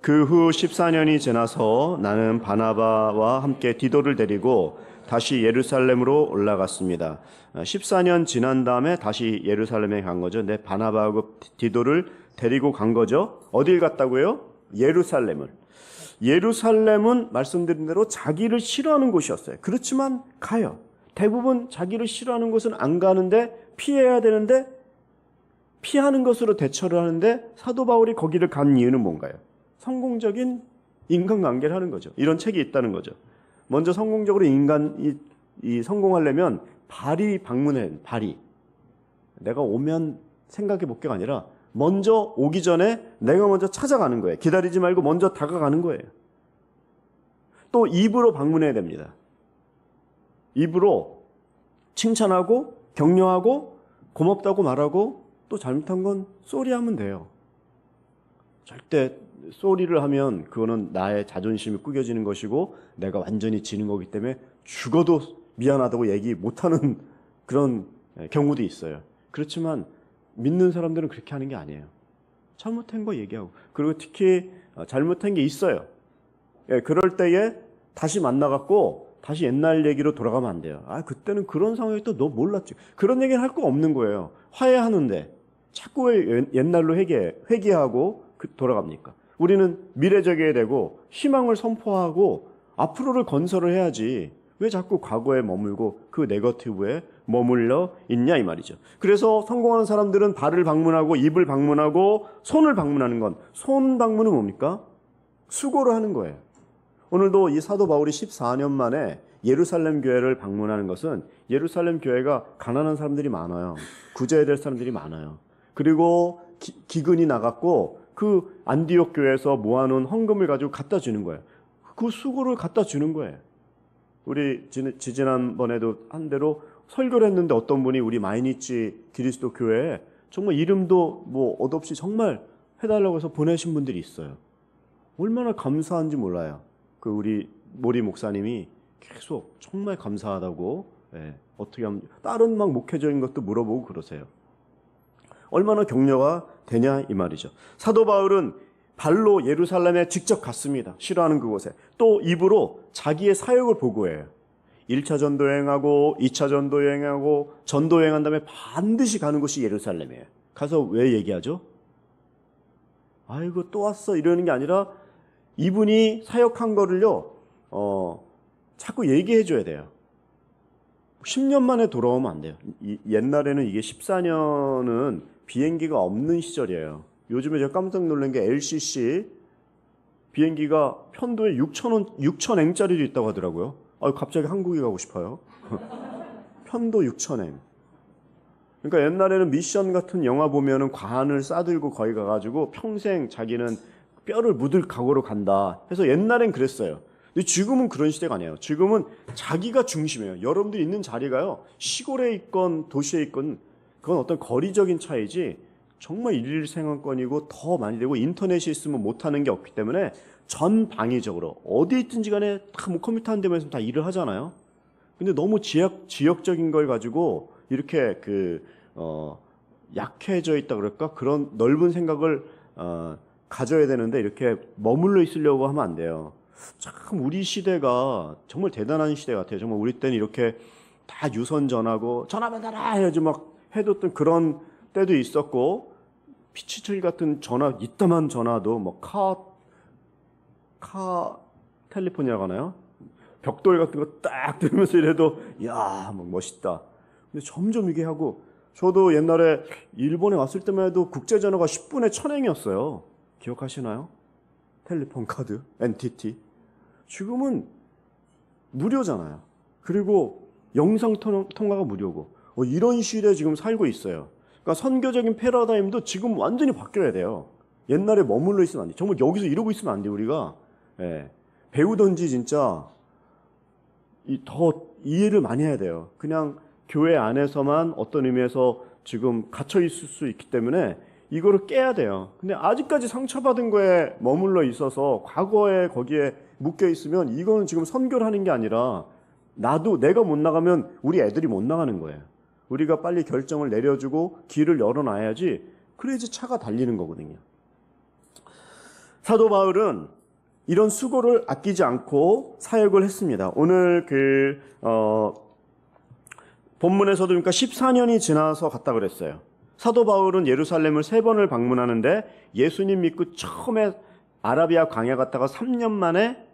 그 후 14년이 지나서 나는 바나바와 함께 디도를 데리고 다시 예루살렘으로 올라갔습니다. 14년 지난 다음에 다시 예루살렘에 간 거죠. 근데 바나바하고 디도를 데리고 간 거죠. 어딜 갔다고요? 예루살렘을. 예루살렘은 말씀드린 대로 자기를 싫어하는 곳이었어요. 그렇지만 가요. 대부분 자기를 싫어하는 곳은 안 가는데 피해야 되는데 피하는 것으로 대처를 하는데 사도 바울이 거기를 간 이유는 뭔가요? 성공적인 인간관계를 하는 거죠. 이런 책이 있다는 거죠. 먼저 성공적으로 인간이 성공하려면 발이 방문해. 발이. 내가 오면 생각해 볼 게가 아니라 먼저 오기 전에 내가 먼저 찾아가는 거예요. 기다리지 말고 먼저 다가가는 거예요. 또 입으로 방문해야 됩니다. 입으로 칭찬하고 격려하고 고맙다고 말하고 또 잘못한 건 쏘리하면 돼요. 절대 쏘리를 하면 그거는 나의 자존심이 꾸겨지는 것이고 내가 완전히 지는 거기 때문에 죽어도 미안하다고 얘기 못하는 그런 경우도 있어요. 그렇지만 믿는 사람들은 그렇게 하는 게 아니에요. 잘못한 거 얘기하고 그리고 특히 잘못한 게 있어요. 그럴 때에 다시 만나갖고 다시 옛날 얘기로 돌아가면 안 돼요. 그때는 그런 상황이 또 너 몰랐지. 그런 얘기는 할 거 없는 거예요. 화해하는데 자꾸 왜 옛날로 회개하고 돌아갑니까? 우리는 미래적이어야 되고 희망을 선포하고 앞으로를 건설을 해야지 왜 자꾸 과거에 머물고 그 네거티브에 머물러 있냐 이 말이죠. 그래서 성공하는 사람들은 발을 방문하고 입을 방문하고 손을 방문하는 건 손 방문은 뭡니까? 수고를 하는 거예요. 오늘도 이 사도 바울이 14년 만에 예루살렘 교회를 방문하는 것은 예루살렘 교회가 가난한 사람들이 많아요. 구제해야 될 사람들이 많아요. 그리고 기근이 나갔고 그 안디옥 교회에서 모아놓은 헌금을 가지고 갖다 주는 거예요. 그 수고를 갖다 주는 거예요. 우리 지난번에도 한 대로 설교를 했는데 어떤 분이 우리 마이니치 그리스도 교회에 정말 이름도 뭐 얻없이 정말 해달라고 해서 보내신 분들이 있어요. 얼마나 감사한지 몰라요. 그 우리 모리 목사님이 계속 정말 감사하다고 어떻게 하면 다른 막 목회적인 것도 물어보고 그러세요. 얼마나 격려가 되냐 이 말이죠. 사도 바울은 발로 예루살렘에 직접 갔습니다. 싫어하는 그곳에. 또 입으로 자기의 사역을 보고해요. 1차 전도 여행하고 2차 전도 여행하고 전도 여행한 다음에 반드시 가는 곳이 예루살렘이에요. 가서 왜 얘기하죠? 아이고 또 왔어 이러는 게 아니라 이분이 사역한 거를요 자꾸 얘기해 줘야 돼요. 10년 만에 돌아오면 안 돼요. 옛날에는 이게 14년은 비행기가 없는 시절이에요. 요즘에 제가 깜짝 놀란 게 LCC 비행기가 편도에 6,000엔짜리도 있다고 하더라고요. 갑자기 한국에 가고 싶어요. 편도 6,000엔. 그러니까 옛날에는 미션 같은 영화 보면은 관을 싸들고 거기 가가지고 평생 자기는 뼈를 묻을 각오로 간다 해서 옛날엔 그랬어요. 근데 지금은 그런 시대가 아니에요. 지금은 자기가 중심이에요. 여러분들이 있는 자리가요. 시골에 있건 도시에 있건 그건 어떤 거리적인 차이지 정말 일일생활권이고 더 많이 되고 인터넷이 있으면 못하는 게 없기 때문에 전방위적으로 어디 있든지 간에 다 뭐 컴퓨터 한 대만 있으면 다 일을 하잖아요. 근데 너무 지역적인 걸 가지고 이렇게 약해져 있다 그럴까? 그런 넓은 생각을 가져야 되는데 이렇게 머물러 있으려고 하면 안 돼요. 참 우리 시대가 정말 대단한 시대 같아요. 정말 우리 때는 이렇게 다 유선 전화고 전화 받아라 해야지 막 해뒀던 그런 때도 있었고, 피치칠 같은 전화, 이따만 전화도 뭐 카 텔레폰이라고 하나요? 벽돌 같은 거 딱 들으면서 이래도 야, 뭐 멋있다. 근데 점점 이게 하고, 저도 옛날에 일본에 왔을 때만 해도 국제전화가 10분에 1000행이었어요. 기억하시나요? 텔레폰 카드, NTT. 지금은 무료잖아요. 그리고 영상 통화가 무료고, 이런 시대에 지금 살고 있어요. 그러니까 선교적인 패러다임도 지금 완전히 바뀌어야 돼요. 옛날에 머물러 있으면 안 돼. 정말 여기서 이러고 있으면 안 돼, 우리가. 예. 배우던지 진짜 더 이해를 많이 해야 돼요. 그냥 교회 안에서만 어떤 의미에서 지금 갇혀 있을 수 있기 때문에 이거를 깨야 돼요. 근데 아직까지 상처받은 거에 머물러 있어서 과거에 거기에 묶여 있으면 이거는 지금 선교를 하는 게 아니라 내가 못 나가면 우리 애들이 못 나가는 거예요. 우리가 빨리 결정을 내려주고 길을 열어놔야지, 그래야지 차가 달리는 거거든요. 사도 바울은 이런 수고를 아끼지 않고 사역을 했습니다. 오늘 본문에서도 그러니까 14년이 지나서 갔다 그랬어요. 사도 바울은 예루살렘을 3번을 방문하는데 예수님 믿고 처음에 아라비아 광야 갔다가 3년 만에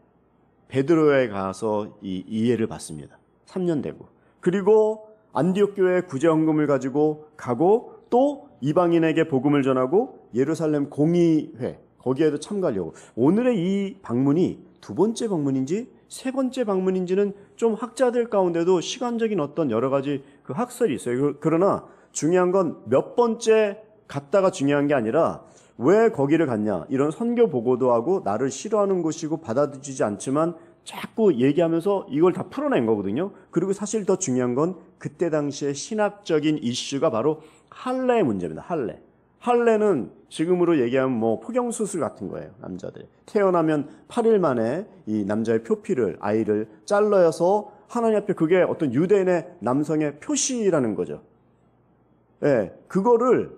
베드로에 가서 이 이해를 받습니다. 3년 되고. 그리고 안디옥 교회에 구제 헌금을 가지고 가고, 또 이방인에게 복음을 전하고 예루살렘 공의회 거기에도 참가하려고. 오늘의 이 방문이 2번째 방문인지 3번째 방문인지는 좀 학자들 가운데도 시간적인 어떤 여러 가지 그 학설이 있어요. 그러나 중요한 건 몇 번째 갔다가 중요한 게 아니라 왜 거기를 갔냐, 이런 선교 보고도 하고 나를 싫어하는 곳이고 받아들이지 않지만 자꾸 얘기하면서 이걸 다 풀어낸 거거든요. 그리고 사실 더 중요한 건 그때 당시에 신학적인 이슈가 바로 할례 문제입니다. 할례는 지금으로 얘기하면 뭐 포경수술 같은 거예요. 남자들 태어나면 8일 만에 이 남자의 표피를, 아이를 잘라서 하나님 앞에, 그게 어떤 유대인의 남성의 표시라는 거죠. 예, 그거를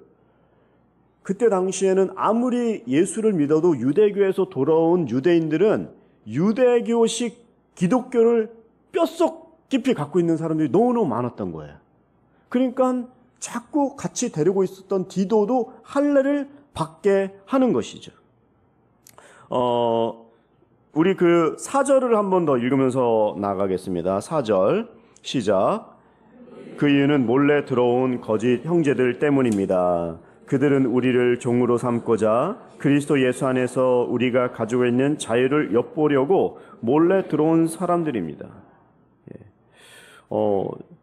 그때 당시에는 아무리 예수를 믿어도 유대교에서 돌아온 유대인들은 유대교식 기독교를 뼛속 깊이 갖고 있는 사람들이 너무너무 많았던 거예요. 그러니까 자꾸 같이 데리고 있었던 디도도 할례를 받게 하는 것이죠. 우리 4절을 한 번 더 읽으면서 나가겠습니다. 4절 시작. 그 이유는 몰래 들어온 거짓 형제들 때문입니다. 그들은 우리를 종으로 삼고자 그리스도 예수 안에서 우리가 가지고 있는 자유를 엿보려고 몰래 들어온 사람들입니다.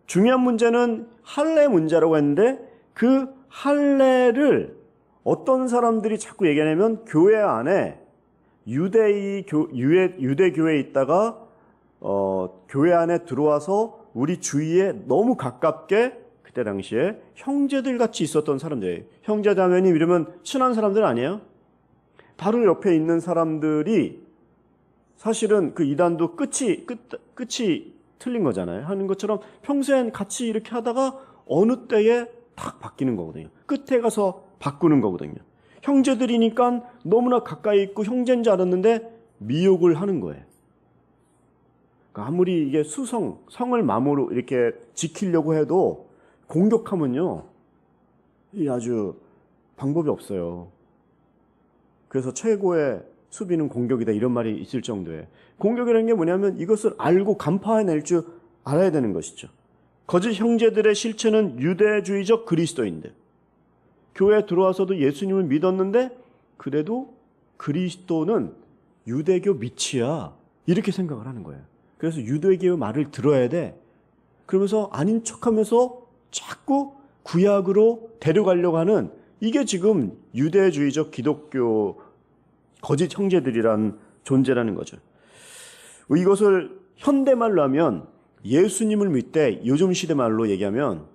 중요한 문제는 할례 문제라고 했는데, 그 할례를 어떤 사람들이 자꾸 얘기하냐면 교회 안에 유대교회에 있다가 교회 안에 들어와서 우리 주위에 너무 가깝게, 그때 당시에 형제들 같이 있었던 사람들, 형제자매님 이러면 친한 사람들 아니에요? 바로 옆에 있는 사람들이 사실은 그 이단도 끝이 틀린 거잖아요. 하는 것처럼 평소엔 같이 이렇게 하다가 어느 때에 탁 바뀌는 거거든요. 끝에 가서 바꾸는 거거든요. 형제들이니까 너무나 가까이 있고 형제인 줄 알았는데 미혹을 하는 거예요. 그러니까 아무리 이게 성을 마음으로 이렇게 지키려고 해도 공격하면요, 이 아주 방법이 없어요. 그래서 최고의 수비는 공격이다, 이런 말이 있을 정도예요. 공격이라는 게 뭐냐면 이것을 알고 간파해낼 줄 알아야 되는 것이죠. 거짓 형제들의 실체는 유대주의적 그리스도인들. 교회에 들어와서도 예수님을 믿었는데 그래도 그리스도는 유대교 밑이야, 이렇게 생각을 하는 거예요. 그래서 유대교의 말을 들어야 돼. 그러면서 아닌 척하면서 자꾸 구약으로 데려가려고 하는, 이게 지금 유대주의적 기독교 거짓 형제들이란 존재라는 거죠. 이것을 현대말로 하면 예수님을 믿되, 요즘 시대 말로 얘기하면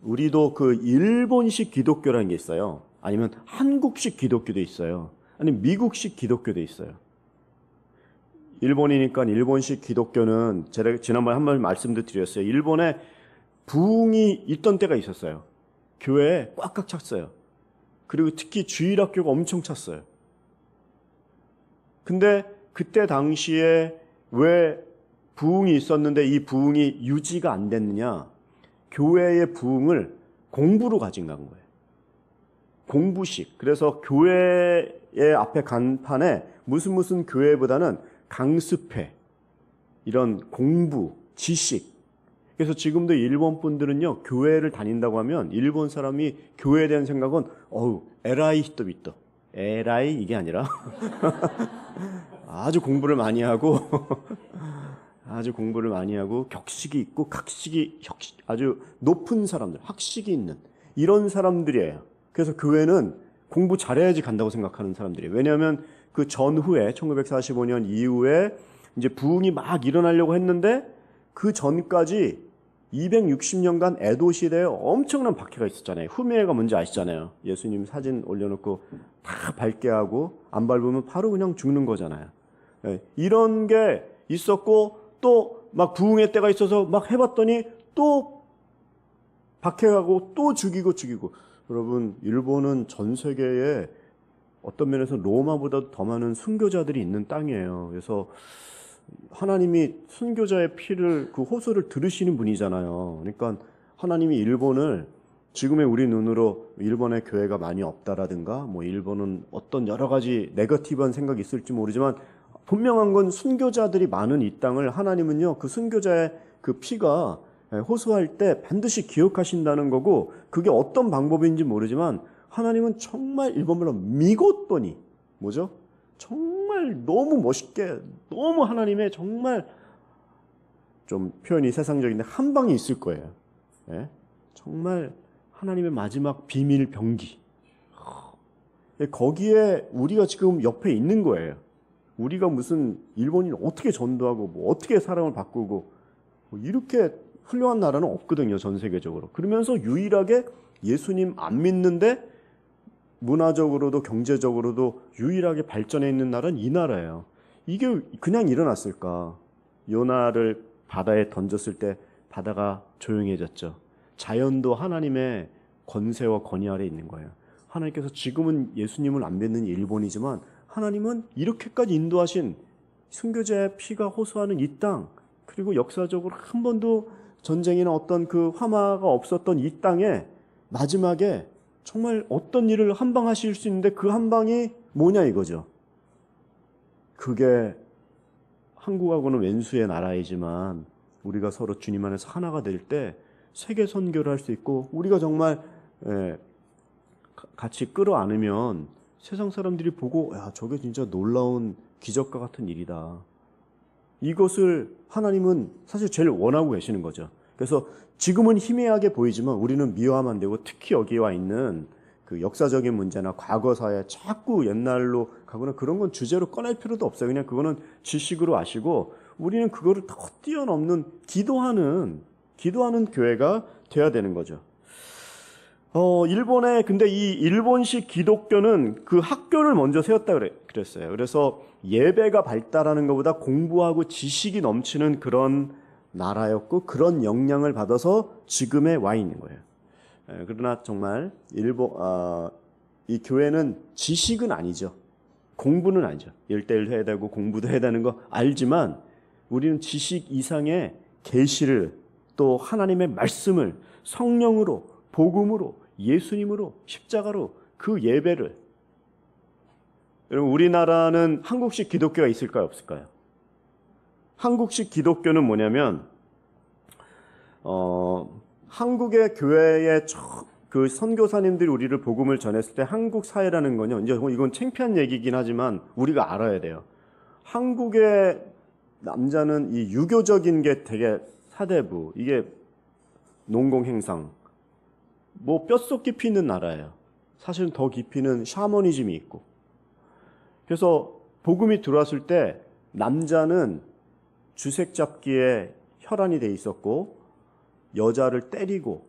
우리도 그 일본식 기독교라는 게 있어요. 아니면 한국식 기독교도 있어요. 아니면 미국식 기독교도 있어요. 일본이니까 일본식 기독교는 제가 지난번에 한 번 말씀도 드렸어요. 일본에 부흥이 있던 때가 있었어요. 교회에 꽉꽉 찼어요. 그리고 특히 주일학교가 엄청 찼어요. 근데 그때 당시에 왜 부흥이 있었는데 이 부흥이 유지가 안 됐느냐? 교회의 부흥을 공부로 가진 간 거예요. 공부식. 그래서 교회의 앞에 간판에 무슨 교회보다는 강습회, 이런 공부, 지식. 그래서 지금도 일본 분들은요, 교회를 다닌다고 하면 일본 사람이 교회에 대한 생각은 에라이 히토비토. 에라이 이게 아니라 아주 공부를 많이 하고 격식이 있고 아주 높은 사람들, 학식이 있는 이런 사람들이에요. 그래서 교회는 공부 잘해야지 간다고 생각하는 사람들이에요. 왜냐하면 그 전후에 1945년 이후에 이제 부흥이 막 일어나려고 했는데 그 전까지 260년간 에도 시대에 엄청난 박해가 있었잖아요. 후미에가 뭔지 아시잖아요. 예수님 사진 올려놓고 다 밟게 하고 안 밟으면 바로 그냥 죽는 거잖아요. 이런 게 있었고 또 막 부흥의 때가 있어서 막 해봤더니 또 박해가고 또 죽이고. 여러분, 일본은 전 세계에 어떤 면에서 로마보다 더 많은 순교자들이 있는 땅이에요. 그래서 하나님이 순교자의 피를, 그 호소를 들으시는 분이잖아요. 그러니까 하나님이 일본을 지금의 우리 눈으로 일본의 교회가 많이 없다라든가 뭐 일본은 어떤 여러 가지 네거티브한 생각이 있을지 모르지만 분명한 건 순교자들이 많은 이 땅을 하나님은요, 그 순교자의 그 피가 호소할 때 반드시 기억하신다는 거고, 그게 어떤 방법인지 모르지만 하나님은 정말 일본말로 미고또니, 뭐죠? 정말 너무 멋있게, 너무 하나님의 정말 좀 표현이 세상적인데 한 방이 있을 거예요. 예? 정말 하나님의 마지막 비밀 병기. 거기에 우리가 지금 옆에 있는 거예요. 우리가 무슨 일본인 어떻게 전도하고 뭐 어떻게 사람을 바꾸고 뭐 이렇게 훌륭한 나라는 없거든요, 전 세계적으로. 그러면서 유일하게 예수님 안 믿는데 문화적으로도 경제적으로도 유일하게 발전해 있는 나라는 이 나라예요. 이게 그냥 일어났을까? 요나를 바다에 던졌을 때 바다가 조용해졌죠. 자연도 하나님의 권세와 권위 아래 있는 거예요. 하나님께서 지금은 예수님을 안 믿는 일본이지만 하나님은 이렇게까지 인도하신 순교자의 피가 호소하는 이 땅, 그리고 역사적으로 한 번도 전쟁이나 어떤 그 화마가 없었던 이 땅에 마지막에 정말 어떤 일을 한 방 하실 수 있는데 그 한 방이 뭐냐 이거죠. 그게 한국하고는 왼수의 나라이지만 우리가 서로 주님 안에서 하나가 될 때 세계 선교를 할 수 있고, 우리가 정말 같이 끌어안으면 세상 사람들이 보고, 야, 저게 진짜 놀라운 기적과 같은 일이다. 이것을 하나님은 사실 제일 원하고 계시는 거죠. 그래서 지금은 희미하게 보이지만 우리는 미워하면 안 되고, 특히 여기 와 있는 그 역사적인 문제나 과거사에 자꾸 옛날로 가거나 그런 건 주제로 꺼낼 필요도 없어요. 그냥 그거는 지식으로 아시고, 우리는 그거를 더 뛰어넘는 기도하는 교회가 돼야 되는 거죠. 근데 이 일본식 기독교는 그 학교를 먼저 세웠다 그랬어요. 그래서 예배가 발달하는 것보다 공부하고 지식이 넘치는 그런 나라였고, 그런 영향을 받아서 지금에 와 있는 거예요. 그러나 정말 이 교회는 지식은 아니죠. 공부는 아니죠. 1:1 해야 되고 공부도 해야 되는 거 알지만, 우리는 지식 이상의 계시를, 또 하나님의 말씀을 성령으로, 복음으로, 예수님으로, 십자가로 그 예배를. 여러분, 우리나라는 한국식 기독교가 있을까요, 없을까요? 한국식 기독교는 뭐냐면 한국의 교회의 그 선교사님들이 우리를 복음을 전했을 때 한국 사회라는 건요, 이제 이건 창피한 얘기긴 하지만 우리가 알아야 돼요. 한국의 남자는 이 유교적인 게 되게 사대부, 이게 농공행상, 뭐 뼛속 깊이 있는 나라예요. 사실은 더 깊이는 샤머니즘이 있고. 그래서 복음이 들어왔을 때 남자는 주색 잡기에 혈안이 돼 있었고, 여자를 때리고,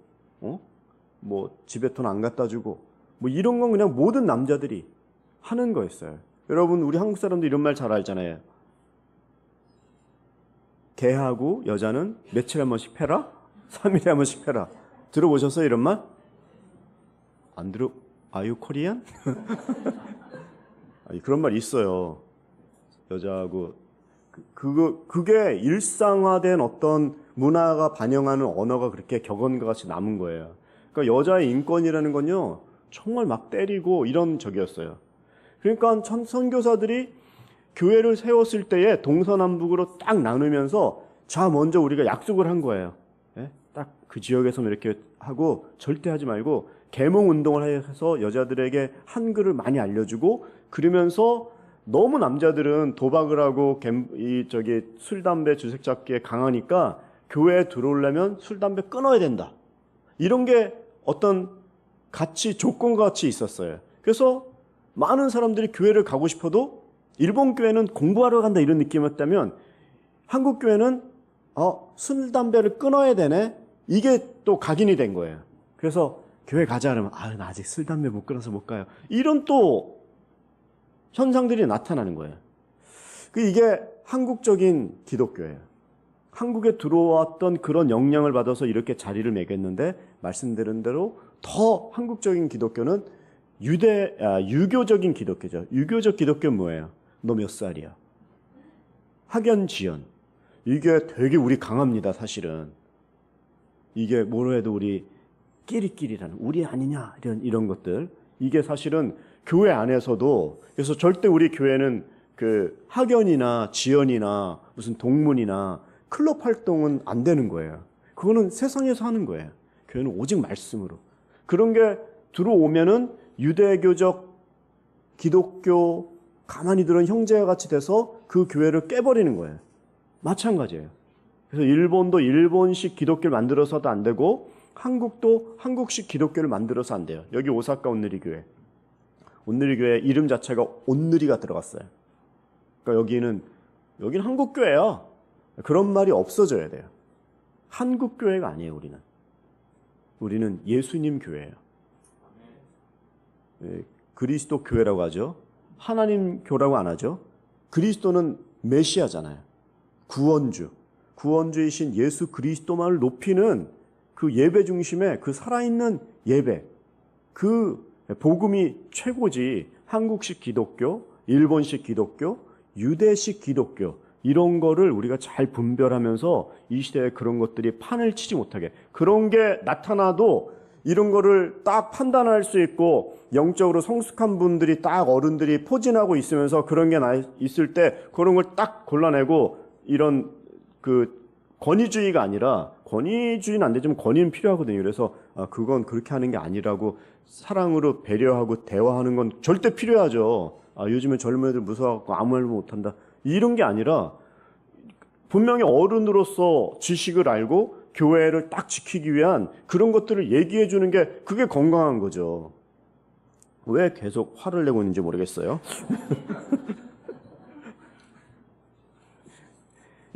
뭐 집에 돈 안 갖다 주고, 뭐 이런 건 그냥 모든 남자들이 하는 거였어요. 여러분, 우리 한국 사람들 이런 말 잘 알잖아요. 개하고 여자는 며칠에 한 번씩 패라? 3일에 한 번씩 해라. 들어보셨어요 이런 말? 안 들어? 아유 코리안? 아니, 그런 말 있어요. 여자하고 그게 일상화된 어떤 문화가 반영하는 언어가 그렇게 격언과 같이 남은 거예요. 그러니까 여자의 인권이라는 건요 정말 막 때리고 이런 적이었어요. 그러니까 선교사들이 교회를 세웠을 때에 동서남북으로 딱 나누면서 자 먼저 우리가 약속을 한 거예요. 예? 딱 그 지역에서는 이렇게 하고 절대 하지 말고 계몽 운동을 해서 여자들에게 한글을 많이 알려주고 그러면서 너무 남자들은 도박을 하고 술 담배 주색 잡기에 강하니까 교회에 들어오려면 술 담배 끊어야 된다. 이런 게 어떤 같이 조건과 같이 있었어요. 그래서 많은 사람들이 교회를 가고 싶어도 일본 교회는 공부하러 간다 이런 느낌이었다면 한국 교회는 술 담배를 끊어야 되네. 이게 또 각인이 된 거예요. 그래서 교회 가자 그러면 나 아직 술 담배 못 끊어서 못 가요. 이런 또 현상들이 나타나는 거예요. 이게 한국적인 기독교예요. 한국에 들어왔던 그런 영향을 받아서 이렇게 자리를 매겼는데 말씀드린 대로 더 한국적인 기독교는 유교적인 기독교죠. 유교적 기독교는 뭐예요? 너 몇 살이야? 학연지연. 이게 되게 우리 강합니다, 사실은. 이게 뭐로 해도 우리 끼리끼리라는 우리 아니냐 이런 것들. 이게 사실은 교회 안에서도 그래서 절대 우리 교회는 그 학연이나 지연이나 무슨 동문이나 클럽 활동은 안 되는 거예요. 그거는 세상에서 하는 거예요. 교회는 오직 말씀으로. 그런 게 들어오면은 유대교적 기독교 가만히 들은 형제와 같이 돼서 그 교회를 깨버리는 거예요. 마찬가지예요. 그래서 일본도 일본식 기독교를 만들어서도 안 되고 한국도 한국식 기독교를 만들어서 안 돼요. 여기 오사카 온누리교회. 온누리교회 이름 자체가 온누리가 들어갔어요. 그러니까 여기는 한국교회야. 그런 말이 없어져야 돼요. 한국교회가 아니에요, 우리는. 우리는 예수님 교회예요. 그리스도 교회라고 하죠. 하나님 교라고 안 하죠. 그리스도는 메시아잖아요. 구원주이신 예수 그리스도만을 높이는 그 예배 중심에 그 살아있는 예배, 그 복음이 최고지. 한국식 기독교, 일본식 기독교, 유대식 기독교 이런 거를 우리가 잘 분별하면서 이 시대에 그런 것들이 판을 치지 못하게 그런 게 나타나도 이런 거를 딱 판단할 수 있고 영적으로 성숙한 분들이 딱 어른들이 포진하고 있으면서 그런 게 있을 때 그런 걸 딱 골라내고 이런 그 권위주의가 아니라 권위주의는 안 되지만 권위는 필요하거든요. 그래서 그건 그렇게 하는 게 아니라고 사랑으로 배려하고 대화하는 건 절대 필요하죠. 요즘에 젊은 애들 무서워갖고 아무 말도 못한다. 이런 게 아니라 분명히 어른으로서 지식을 알고 교회를 딱 지키기 위한 그런 것들을 얘기해 주는 게 그게 건강한 거죠. 왜 계속 화를 내고 있는지 모르겠어요.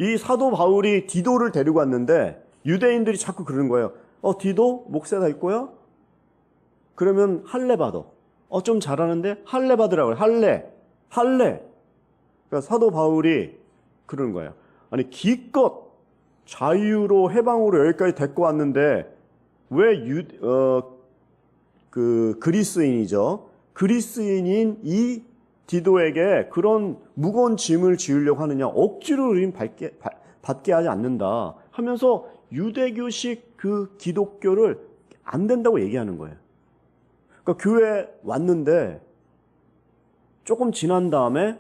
이 사도 바울이 디도를 데리고 왔는데 유대인들이 자꾸 그러는 거예요. 디도 목사 될 거야? 그러면 할례 받아. 좀 잘하는데 할례 받으라고 해요. 할례. 그러니까 사도 바울이 그러는 거예요. 아니 기껏 자유로 해방으로 여기까지 데리고 왔는데 왜 그리스인이죠. 그리스인인 이 디도에게 그런 무거운 짐을 지으려고 하느냐. 억지로 우린 받게 하지 않는다 하면서 유대교식 그 기독교를 안 된다고 얘기하는 거예요. 그러니까 교회 왔는데 조금 지난 다음에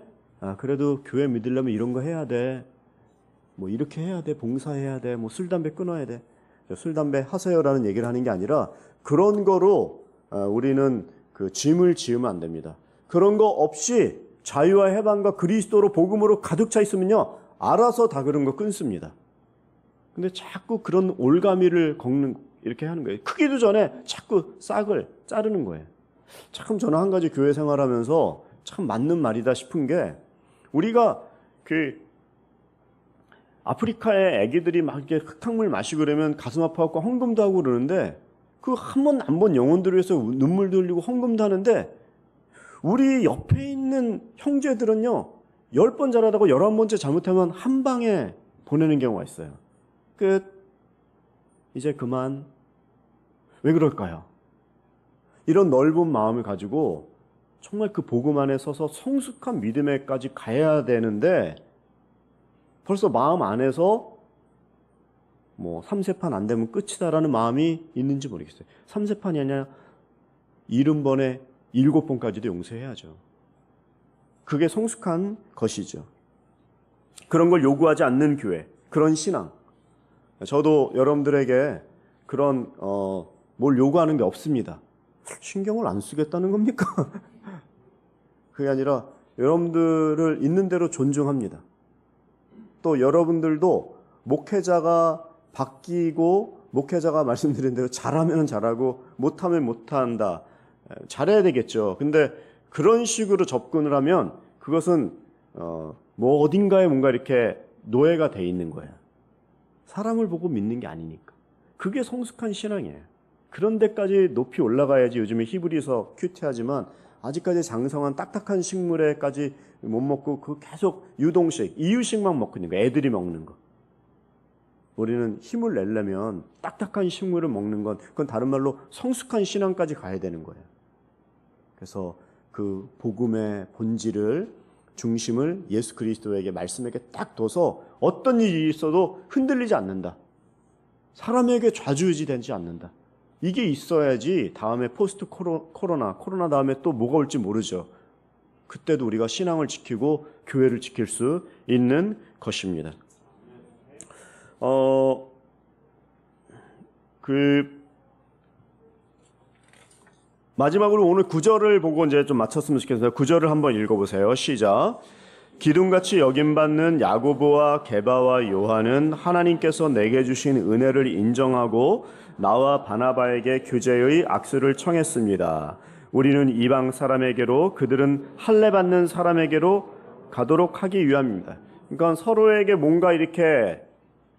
그래도 교회 믿으려면 이런 거 해야 돼. 뭐 이렇게 해야 돼. 봉사해야 돼. 뭐 술, 담배 끊어야 돼. 술, 담배 하세요라는 얘기를 하는 게 아니라 그런 거로 우리는 그 짐을 지으면 안 됩니다. 그런 거 없이 자유와 해방과 그리스도로 복음으로 가득 차 있으면요. 알아서 다 그런 거 끊습니다. 근데 자꾸 그런 올가미를 이렇게 하는 거예요. 크기도 전에 자꾸 싹을 자르는 거예요. 참 저는 한 가지 교회 생활하면서 참 맞는 말이다 싶은 게 우리가 그 아프리카의 애기들이 막 이렇게 흙탕물 마시고 그러면 가슴 아파갖고 헌금도 하고 그러는데 그 한 번 안 본 영혼들을 위해서 눈물도 흘리고 헌금도 하는데 우리 옆에 있는 형제들은요 10번 잘하다가 11번째 잘못하면 한 방에 보내는 경우가 있어요. 이제 그만. 왜 그럴까요? 이런 넓은 마음을 가지고 정말 그 복음 안에 서서 성숙한 믿음에까지 가야 되는데 벌써 마음 안에서 뭐 3세판 안 되면 끝이다라는 마음이 있는지 모르겠어요. 3세판이 아니라 70번에 7번까지도 용서해야죠. 그게 성숙한 것이죠. 그런 걸 요구하지 않는 교회, 그런 신앙. 저도 여러분들에게 그런 뭘 요구하는 게 없습니다. 신경을 안 쓰겠다는 겁니까? 그게 아니라 여러분들을 있는 대로 존중합니다. 또 여러분들도 목회자가 바뀌고 목회자가 말씀드린 대로 잘하면 잘하고 못하면 못한다. 잘해야 되겠죠. 근데 그런 식으로 접근을 하면 그것은 뭐 어딘가에 뭔가 이렇게 노예가 돼 있는 거예요. 사람을 보고 믿는 게 아니니까. 그게 성숙한 신앙이에요. 그런 데까지 높이 올라가야지. 요즘에 히브리서 큐티하지만 아직까지 장성한 딱딱한 식물에까지 못 먹고 그 계속 유동식, 이유식만 먹고 있는 거. 애들이 먹는 거. 우리는 힘을 내려면 딱딱한 식물을 먹는 건 그건 다른 말로 성숙한 신앙까지 가야 되는 거예요. 그래서 그 복음의 본질을 중심을 예수 그리스도에게 말씀에게 딱 둬서 어떤 일이 있어도 흔들리지 않는다. 사람에게 좌지우지되지 않는다. 이게 있어야지 다음에 포스트 코로나 다음에 또 뭐가 올지 모르죠. 그때도 우리가 신앙을 지키고 교회를 지킬 수 있는 것입니다. 마지막으로 오늘 9절을 보고 이제 좀 마쳤으면 좋겠어요. 9절을 한번 읽어보세요. 시작. 기둥같이 여김받는 야고보와 게바와 요한은 하나님께서 내게 주신 은혜를 인정하고 나와 바나바에게 교제의 악수를 청했습니다. 우리는 이방 사람에게로 그들은 할례 받는 사람에게로 가도록 하기 위함입니다. 그러니까 서로에게 뭔가 이렇게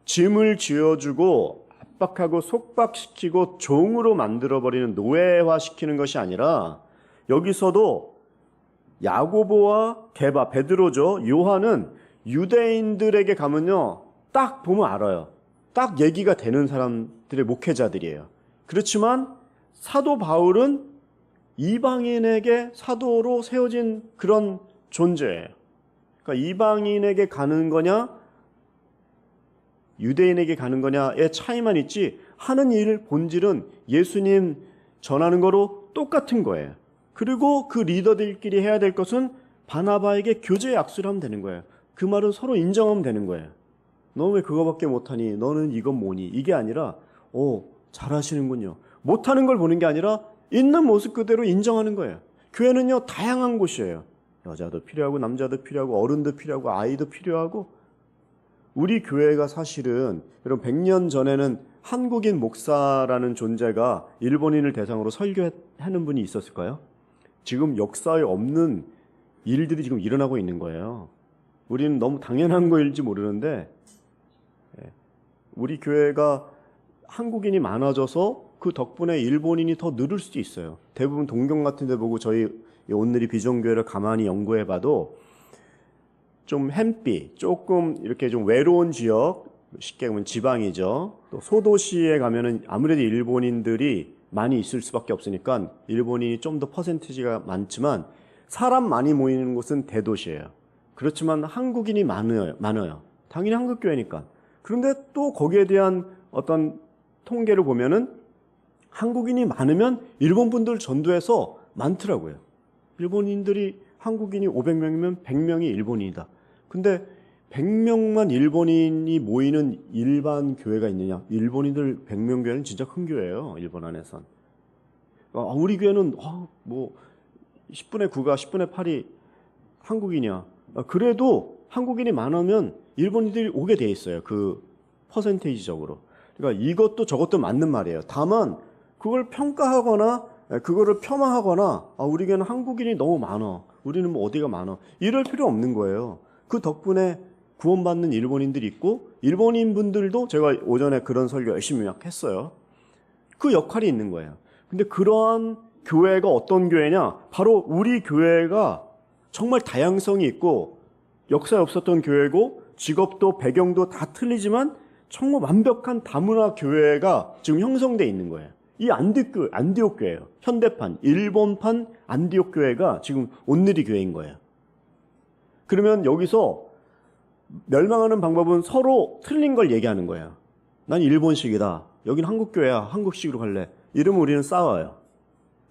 짐을 지어주고 압박하고 속박시키고 종으로 만들어버리는 노예화시키는 것이 아니라 여기서도 야고보와 게바, 베드로죠. 요한은 유대인들에게 가면요. 딱 보면 알아요. 딱 얘기가 되는 사람들의 목회자들이에요. 그렇지만 사도 바울은 이방인에게 사도로 세워진 그런 존재예요. 그러니까 이방인에게 가는 거냐 유대인에게 가는 거냐의 차이만 있지 하는 일 본질은 예수님 전하는 거로 똑같은 거예요. 그리고 그 리더들끼리 해야 될 것은 바나바에게 교제의 악수를 하면 되는 거예요. 그 말은 서로 인정하면 되는 거예요. 너 왜 그거밖에 못하니? 너는 이건 뭐니? 이게 아니라 잘하시는군요. 못하는 걸 보는 게 아니라 있는 모습 그대로 인정하는 거예요. 교회는요 다양한 곳이에요. 여자도 필요하고 남자도 필요하고 어른도 필요하고 아이도 필요하고 우리 교회가 사실은 여러분 100년 전에는 한국인 목사라는 존재가 일본인을 대상으로 설교하는 분이 있었을까요? 지금 역사에 없는 일들이 지금 일어나고 있는 거예요. 우리는 너무 당연한 거일지 모르는데 우리 교회가 한국인이 많아져서 그 덕분에 일본인이 더 늘을 수도 있어요. 대부분 동경 같은 데 보고 저희 오늘이 비전교회를 가만히 연구해 봐도 좀 햄삐, 조금 이렇게 좀 외로운 지역, 쉽게 보면 지방이죠. 또 소도시에 가면은 아무래도 일본인들이 많이 있을 수밖에 없으니까 일본인이 좀 더 퍼센티지가 많지만 사람 많이 모이는 곳은 대도시예요. 그렇지만 한국인이 많아요. 당연히 한국교회니까. 그런데 또 거기에 대한 어떤 통계를 보면은 한국인이 많으면 일본 분들 전도해서 많더라고요. 일본인들이 한국인이 500명이면 100명이 일본인이다. 근데 100명만 일본인이 모이는 일반 교회가 있느냐? 일본인들 100명 교회는 진짜 큰 교회예요. 일본 안에선. 우리 교회는 뭐 10분의 9가 10분의 8이 한국인이야. 그래도 한국인이 많으면 일본인들이 오게 돼 있어요. 그 퍼센테이지적으로. 그러니까 이것도 저것도 맞는 말이에요. 다만 그걸 평가하거나 그거를 폄하하거나 우리 교회는 한국인이 너무 많아. 우리는 뭐 어디가 많아. 이럴 필요 없는 거예요. 그 덕분에 구원받는 일본인들이 있고 일본인 분들도 제가 오전에 그런 설교 열심히 막 했어요. 그 역할이 있는 거예요. 근데 그러한 교회가 어떤 교회냐? 바로 우리 교회가 정말 다양성이 있고 역사에 없었던 교회고 직업도 배경도 다 틀리지만 정말 완벽한 다문화 교회가 지금 형성되어 있는 거예요. 이 안디옥 교회예요. 현대판, 일본판 안디옥 교회가 지금 온누리 교회인 거예요. 그러면 여기서 멸망하는 방법은 서로 틀린 걸 얘기하는 거예요. 난 일본식이다. 여긴 한국 교회야. 한국식으로 갈래. 이러면 우리는 싸워요.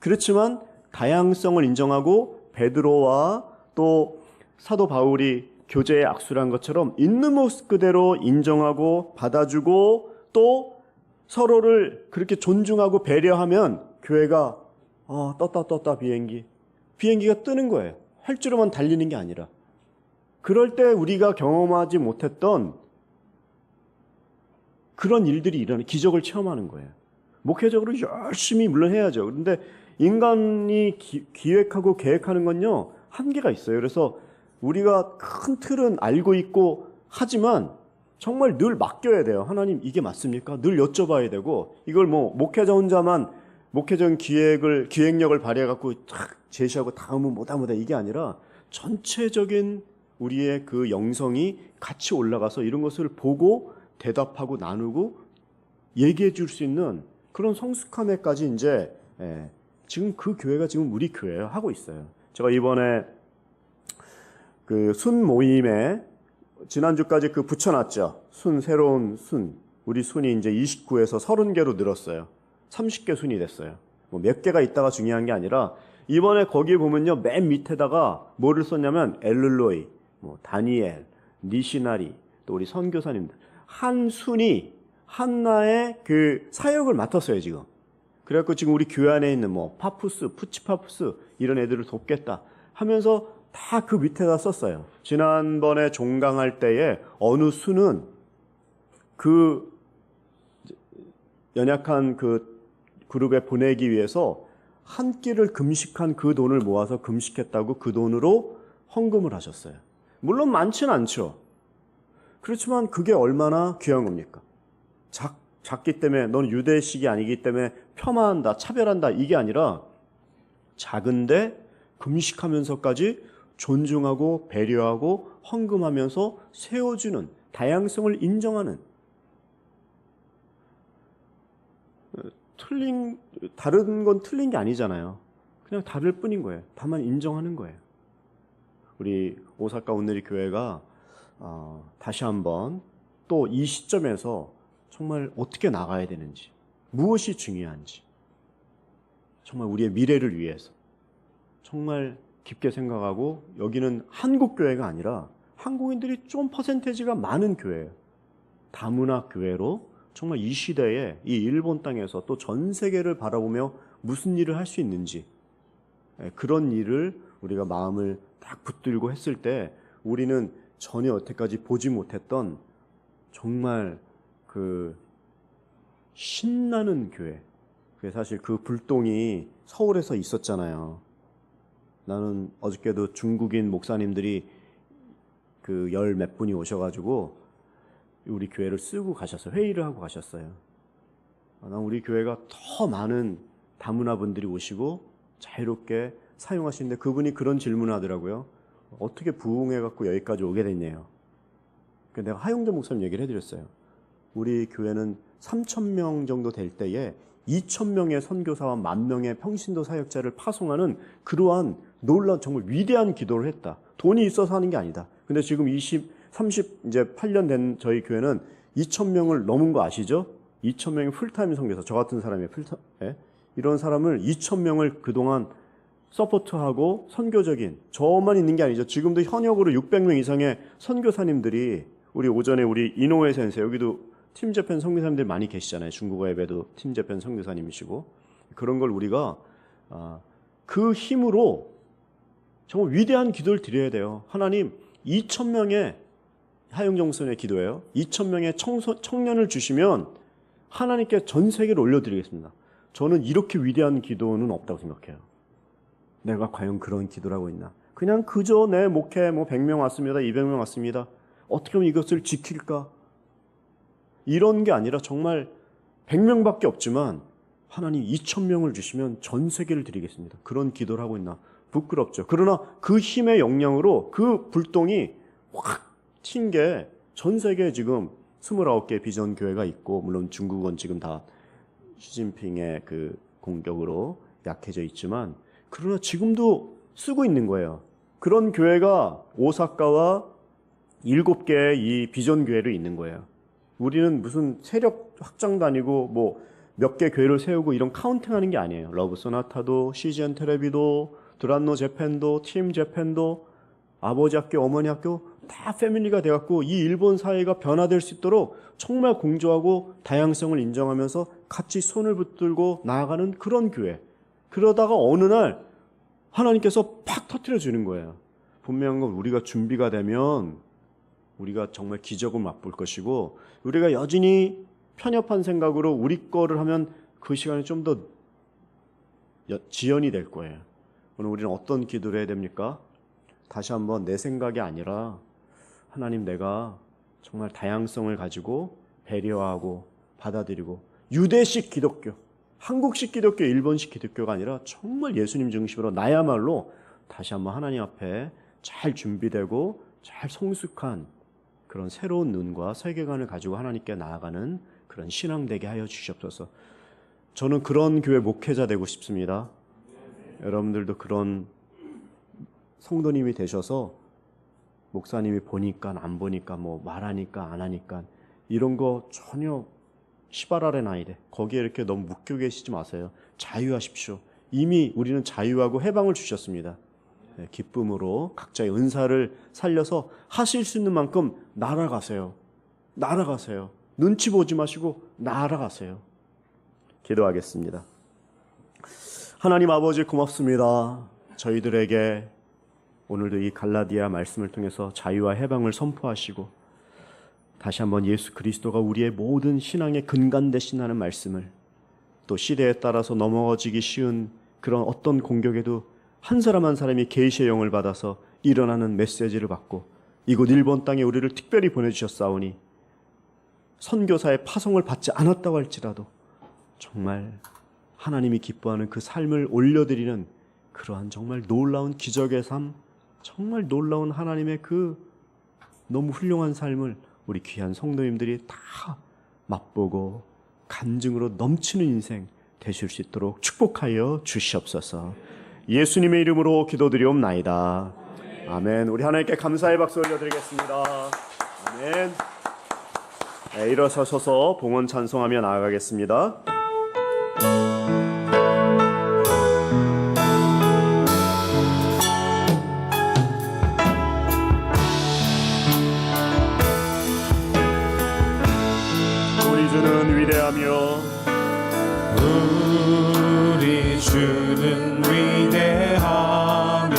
그렇지만 다양성을 인정하고 베드로와 또 사도 바울이 교제에 악수한 것처럼 있는 모습 그대로 인정하고 받아주고 또 서로를 그렇게 존중하고 배려하면 교회가 떴다 비행기가 뜨는 거예요. 활주로만 달리는 게 아니라. 그럴 때 우리가 경험하지 못했던 그런 일들이 일어나는 기적을 체험하는 거예요. 목회적으로 열심히 물론 해야죠. 그런데 인간이 기획하고 계획하는 건요 한계가 있어요. 그래서 우리가 큰 틀은 알고 있고 하지만 정말 늘 맡겨야 돼요. 하나님 이게 맞습니까? 늘 여쭤봐야 되고 이걸 뭐 목회자 혼자만 목회적인 기획력을 발휘해갖고 탁 제시하고 다음은 뭐다 이게 아니라 전체적인 우리의 그 영성이 같이 올라가서 이런 것을 보고 대답하고 나누고 얘기해 줄 수 있는 그런 성숙함에까지 이제 지금 그 교회가 지금 우리 교회에 하고 있어요. 제가 이번에 그 순 모임에 지난주까지 그 붙여놨죠. 새로운 순. 우리 순이 이제 29에서 30개로 늘었어요. 30개 순이 됐어요. 뭐 몇 개가 있다가 중요한 게 아니라 이번에 거기에 보면요. 맨 밑에다가 뭐를 썼냐면 엘룰로이, 뭐 다니엘, 니시나리, 또 우리 선교사님들. 한 순이 하나의 그 사역을 맡았어요, 지금. 그래갖고 지금 우리 교회 안에 있는 뭐 파푸스, 푸치파푸스 이런 애들을 돕겠다 하면서 다 그 밑에다 썼어요. 지난번에 종강할 때에 어느 수는 그 연약한 그 그룹에 보내기 위해서 한 끼를 금식한 그 돈을 모아서 금식했다고 그 돈으로 헌금을 하셨어요. 물론 많지는 않죠. 그렇지만 그게 얼마나 귀한 겁니까? 작기 때문에 너는 유대식이 아니기 때문에 폄하한다, 차별한다 이게 아니라 작은데 금식하면서까지 존중하고 배려하고 헌금하면서 세워주는 다양성을 인정하는 다른 건 틀린 게 아니잖아요. 그냥 다를 뿐인 거예요. 다만 인정하는 거예요. 우리 오사카 온누리 교회가 다시 한번 또 이 시점에서 정말 어떻게 나가야 되는지 무엇이 중요한지 정말 우리의 미래를 위해서 정말 깊게 생각하고 여기는 한국 교회가 아니라 한국인들이 좀 퍼센테이지가 많은 교회예요. 다문화 교회로 정말 이 시대에 이 일본 땅에서 또 전 세계를 바라보며 무슨 일을 할 수 있는지 그런 일을 우리가 마음을 딱 붙들고 했을 때 우리는 전혀 여태까지 보지 못했던 정말 그 신나는 교회. 사실 그 불똥이 서울에서 있었잖아요. 나는 어저께도 중국인 목사님들이 그 열 몇 분이 오셔가지고 우리 교회를 쓰고 가셨어요. 회의를 하고 가셨어요. 난 우리 교회가 더 많은 다문화 분들이 오시고 자유롭게 사용하시는데 그분이 그런 질문을 하더라고요. 어떻게 부흥해갖고 여기까지 오게 됐냐요. 내가 하용재 목사님 얘기를 해드렸어요. 우리 교회는 3,000명 정도 될 때에 2,000명의 선교사와 10,000명의 평신도 사역자를 파송하는 그러한 놀라운 정말 위대한 기도를 했다. 돈이 있어서 하는 게 아니다. 근데 지금 28년 된 저희 교회는 2,000명을 넘은 거 아시죠? 2,000명의 풀타임 선교사, 저 같은 사람이 이런 사람을 2,000명을 그동안 서포트하고 선교적인 저만 있는 게 아니죠. 지금도 현역으로 600명 이상의 선교사님들이 우리 오전에 우리 이노ue 센세 여기도 팀 재팬 선교사님들 많이 계시잖아요. 중국어 예배도 팀 재팬 선교사님이시고 그런 걸 우리가 그 힘으로 정말 위대한 기도를 드려야 돼요. 하나님 2,000명의 하용정선의 기도예요. 2,000명의 청년을 주시면 하나님께 전 세계를 올려드리겠습니다. 저는 이렇게 위대한 기도는 없다고 생각해요. 내가 과연 그런 기도를 하고 있나? 그냥 그저 내 목회 100명 왔습니다. 200명 왔습니다. 어떻게 하면 이것을 지킬까? 이런 게 아니라 정말 100명밖에 없지만 하나님 2,000명을 주시면 전 세계를 드리겠습니다. 그런 기도를 하고 있나? 부끄럽죠. 그러나 그 힘의 영향으로 그 불똥이 확 튄 게 전 세계에 지금 29개 비전 교회가 있고, 물론 중국은 지금 다 시진핑의 그 공격으로 약해져 있지만, 그러나 지금도 쓰고 있는 거예요. 그런 교회가 오사카와 7개의 이 비전 교회로 있는 거예요. 우리는 무슨 세력 확장도 아니고 뭐 몇 개 교회를 세우고 이런 카운팅하는 게 아니에요. 러브 소나타도, CGN 텔레비도, 두란노 재팬도, 팀 재팬도, 아버지 학교, 어머니 학교 다 패밀리가 돼갖고 이 일본 사회가 변화될 수 있도록 정말 공조하고 다양성을 인정하면서 같이 손을 붙들고 나아가는 그런 교회. 그러다가 어느 날 하나님께서 팍 터뜨려 주는 거예요. 분명한 건 우리가 준비가 되면 우리가 정말 기적을 맛볼 것이고, 우리가 여전히 편협한 생각으로 우리 거를 하면 그 시간이 좀 더 지연이 될 거예요. 오늘 우리는 어떤 기도를 해야 됩니까? 다시 한번 내 생각이 아니라 하나님, 내가 정말 다양성을 가지고 배려하고 받아들이고, 유대식 기독교, 한국식 기독교, 일본식 기독교가 아니라 정말 예수님 중심으로 나야말로 다시 한번 하나님 앞에 잘 준비되고 잘 성숙한 그런 새로운 눈과 세계관을 가지고 하나님께 나아가는 그런 신앙 되게 하여 주시옵소서. 저는 그런 교회 목회자 되고 싶습니다. 여러분들도 그런 성도님이 되셔서 목사님이 보니까 안 보니까 뭐 말하니까 안 하니까 이런 거 전혀 시바라레 나이데 거기에 이렇게 너무 묶여 계시지 마세요. 자유하십시오. 이미 우리는 자유하고 해방을 주셨습니다. 기쁨으로 각자의 은사를 살려서 하실 수 있는 만큼 날아가세요. 날아가세요. 눈치 보지 마시고 날아가세요. 기도하겠습니다. 하나님 아버지, 고맙습니다. 저희들에게 오늘도 이 갈라디아 말씀을 통해서 자유와 해방을 선포하시고, 다시 한번 예수 그리스도가 우리의 모든 신앙의 근간 되신다는 말씀을, 또 시대에 따라서 넘어지기 쉬운 그런 어떤 공격에도 한 사람 한 사람이 계시의 영을 받아서 일어나는 메시지를 받고, 이곳 일본 땅에 우리를 특별히 보내주셨사오니 선교사의 파송을 받지 않았다고 할지라도 정말 하나님이 기뻐하는 그 삶을 올려드리는 그러한 정말 놀라운 기적의 삶, 정말 놀라운 하나님의 그 너무 훌륭한 삶을 우리 귀한 성도님들이 다 맛보고 간증으로 넘치는 인생 되실 수 있도록 축복하여 주시옵소서. 예수님의 이름으로 기도드리옵나이다. 아멘. 우리 하나님께 감사의 박수 올려드리겠습니다. 아멘. 네, 일어서셔서 봉헌 찬송하며 나아가겠습니다. 우리 주는 위대하며 우리 주는 위대하며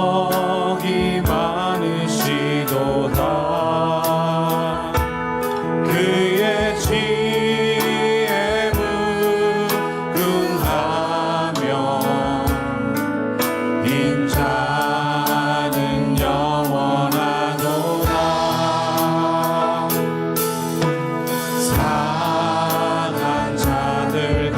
능력이 많으시도다. 그의 지혜 무궁하며 인자는 영원하도다. 상한 자들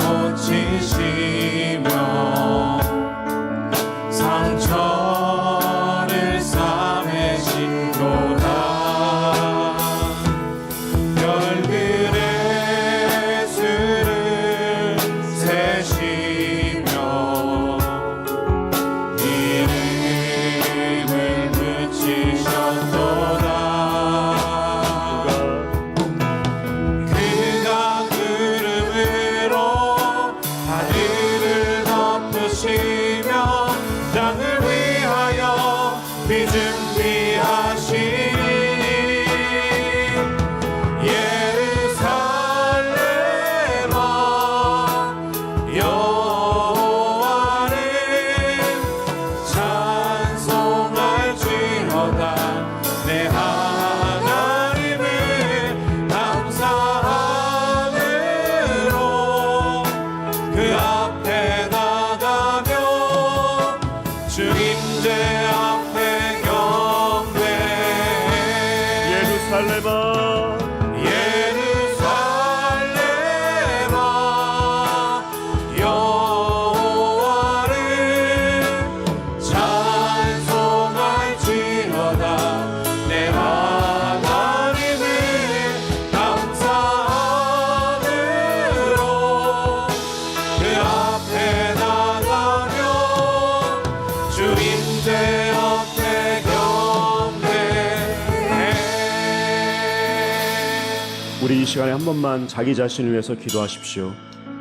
시간에 한 번만 자기 자신을 위해서 기도하십시오.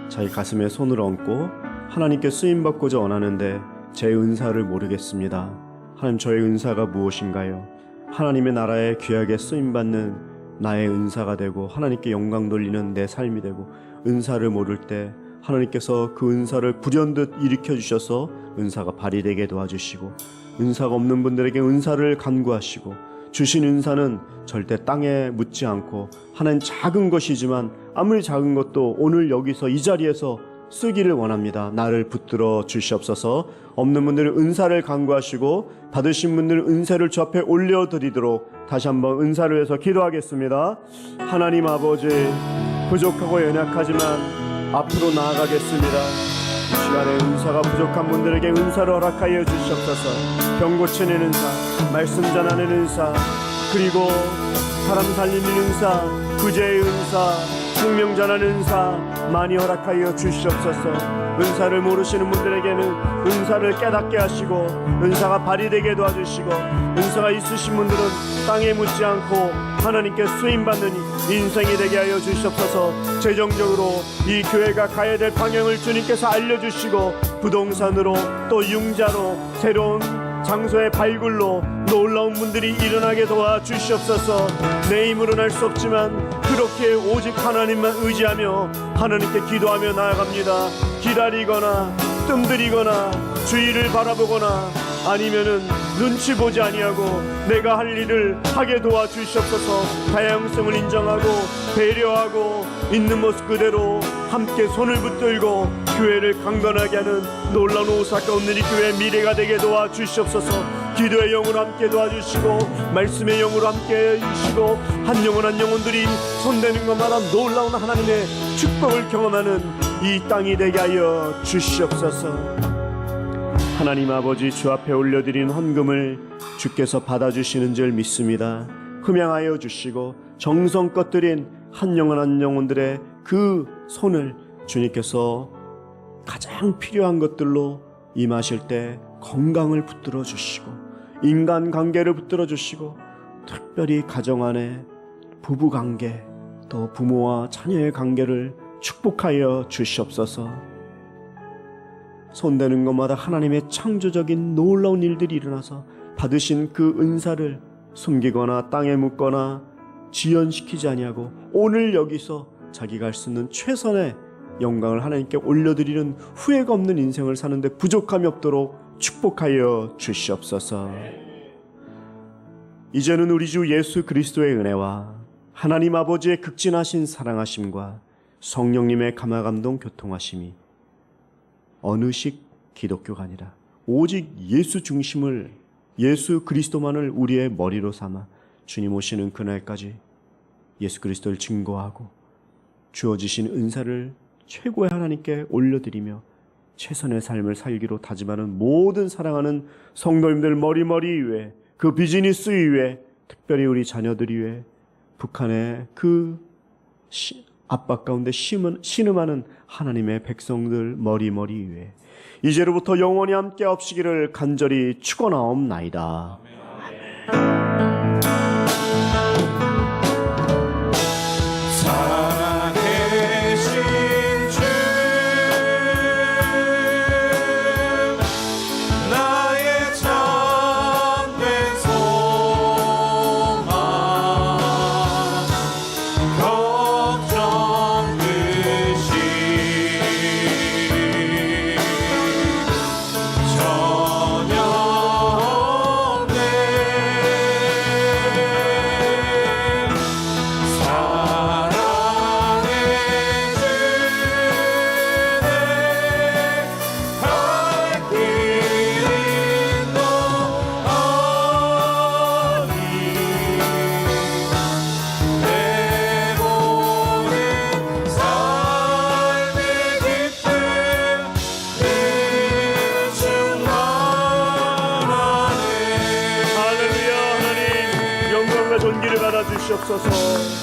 자기 가슴에 손을 얹고 하나님께 쓰임받고자 원하는데 제 은사를 모르겠습니다. 하나님, 저의 은사가 무엇인가요? 하나님의 나라에 귀하게 쓰임받는 나의 은사가 되고 하나님께 영광 돌리는 내 삶이 되고, 은사를 모를 때 하나님께서 그 은사를 불현듯 일으켜 주셔서 은사가 발휘되게 도와주시고, 은사가 없는 분들에게 은사를 간구하시고, 주신 은사는 절대 땅에 묻지 않고 하나님 작은 것이지만 아무리 작은 것도 오늘 여기서 이 자리에서 쓰기를 원합니다. 나를 붙들어 주시옵소서. 없는 분들은 은사를 간구하시고 받으신 분들은 은사를 주 앞에 올려드리도록 다시 한번 은사를 위해서 기도하겠습니다. 하나님 아버지, 부족하고 연약하지만 앞으로 나아가겠습니다. 이 시간에 은사가 부족한 분들에게 은사를 허락하여 주시옵소서. 병 고치는 은사, 말씀 전하는 은사, 그리고 사람 살리는 은사, 구제의 은사, 생명 전하는 은사 많이 허락하여 주시옵소서. 은사를 모르시는 분들에게는 은사를 깨닫게 하시고 은사가 발휘되게 도와주시고, 은사가 있으신 분들은 땅에 묻지 않고 하나님께 쓰임받는 인생이 되게 하여 주시옵소서. 재정적으로 이 교회가 가야 될 방향을 주님께서 알려주시고, 부동산으로 또 융자로 새로운 장소의 발굴로 놀라운 분들이 일어나게 도와주시옵소서. 내 힘으로는 할 수 없지만 그렇게 오직 하나님만 의지하며 하나님께 기도하며 나아갑니다. 기다리거나 뜸들이거나 주위를 바라보거나 아니면은 눈치 보지 아니하고 내가 할 일을 하게 도와주시옵소서. 다양성을 인정하고 배려하고 있는 모습 그대로 함께 손을 붙들고 교회를 강건하게 하는 놀라운 오사카 오늘이 교회의 미래가 되게 도와주시옵소서. 기도의 영으로 함께 도와주시고 말씀의 영으로 함께 해주시고, 한 영혼 한 영혼들이 손대는 것마다 놀라운 하나님의 축복을 경험하는 이 땅이 되게 하여 주시옵소서. 하나님 아버지, 주 앞에 올려드린 헌금을 주께서 받아주시는 줄 믿습니다. 흠양하여 주시고 정성껏 드린 한 영혼 한 영혼들의 그 손을 주님께서 가장 필요한 것들로 임하실 때 건강을 붙들어 주시고, 인간관계를 붙들어 주시고, 특별히 가정 안에 부부관계 또 부모와 자녀의 관계를 축복하여 주시옵소서. 손대는 것마다 하나님의 창조적인 놀라운 일들이 일어나서 받으신 그 은사를 숨기거나 땅에 묻거나 지연시키지 아니하고 오늘 여기서 자기가 할 수 있는 최선의 영광을 하나님께 올려드리는 후회가 없는 인생을 사는데 부족함이 없도록 축복하여 주시옵소서. 이제는 우리 주 예수 그리스도의 은혜와 하나님 아버지의 극진하신 사랑하심과 성령님의 감화감동 교통하심이 어느식 기독교가 아니라 오직 예수 중심을, 예수 그리스도만을 우리의 머리로 삼아 주님 오시는 그날까지 예수 그리스도를 증거하고 주어지신 은사를 최고의 하나님께 올려드리며 최선의 삶을 살기로 다짐하는 모든 사랑하는 성도님들 머리머리 위에, 그 비즈니스 위에, 특별히 우리 자녀들 위에, 북한의 그 압박 가운데 신음하는 하나님의 백성들 머리머리 위에 이제로부터 영원히 함께 없시기를 간절히 축원하옵나이다. 존귀를 받아 주시옵소서.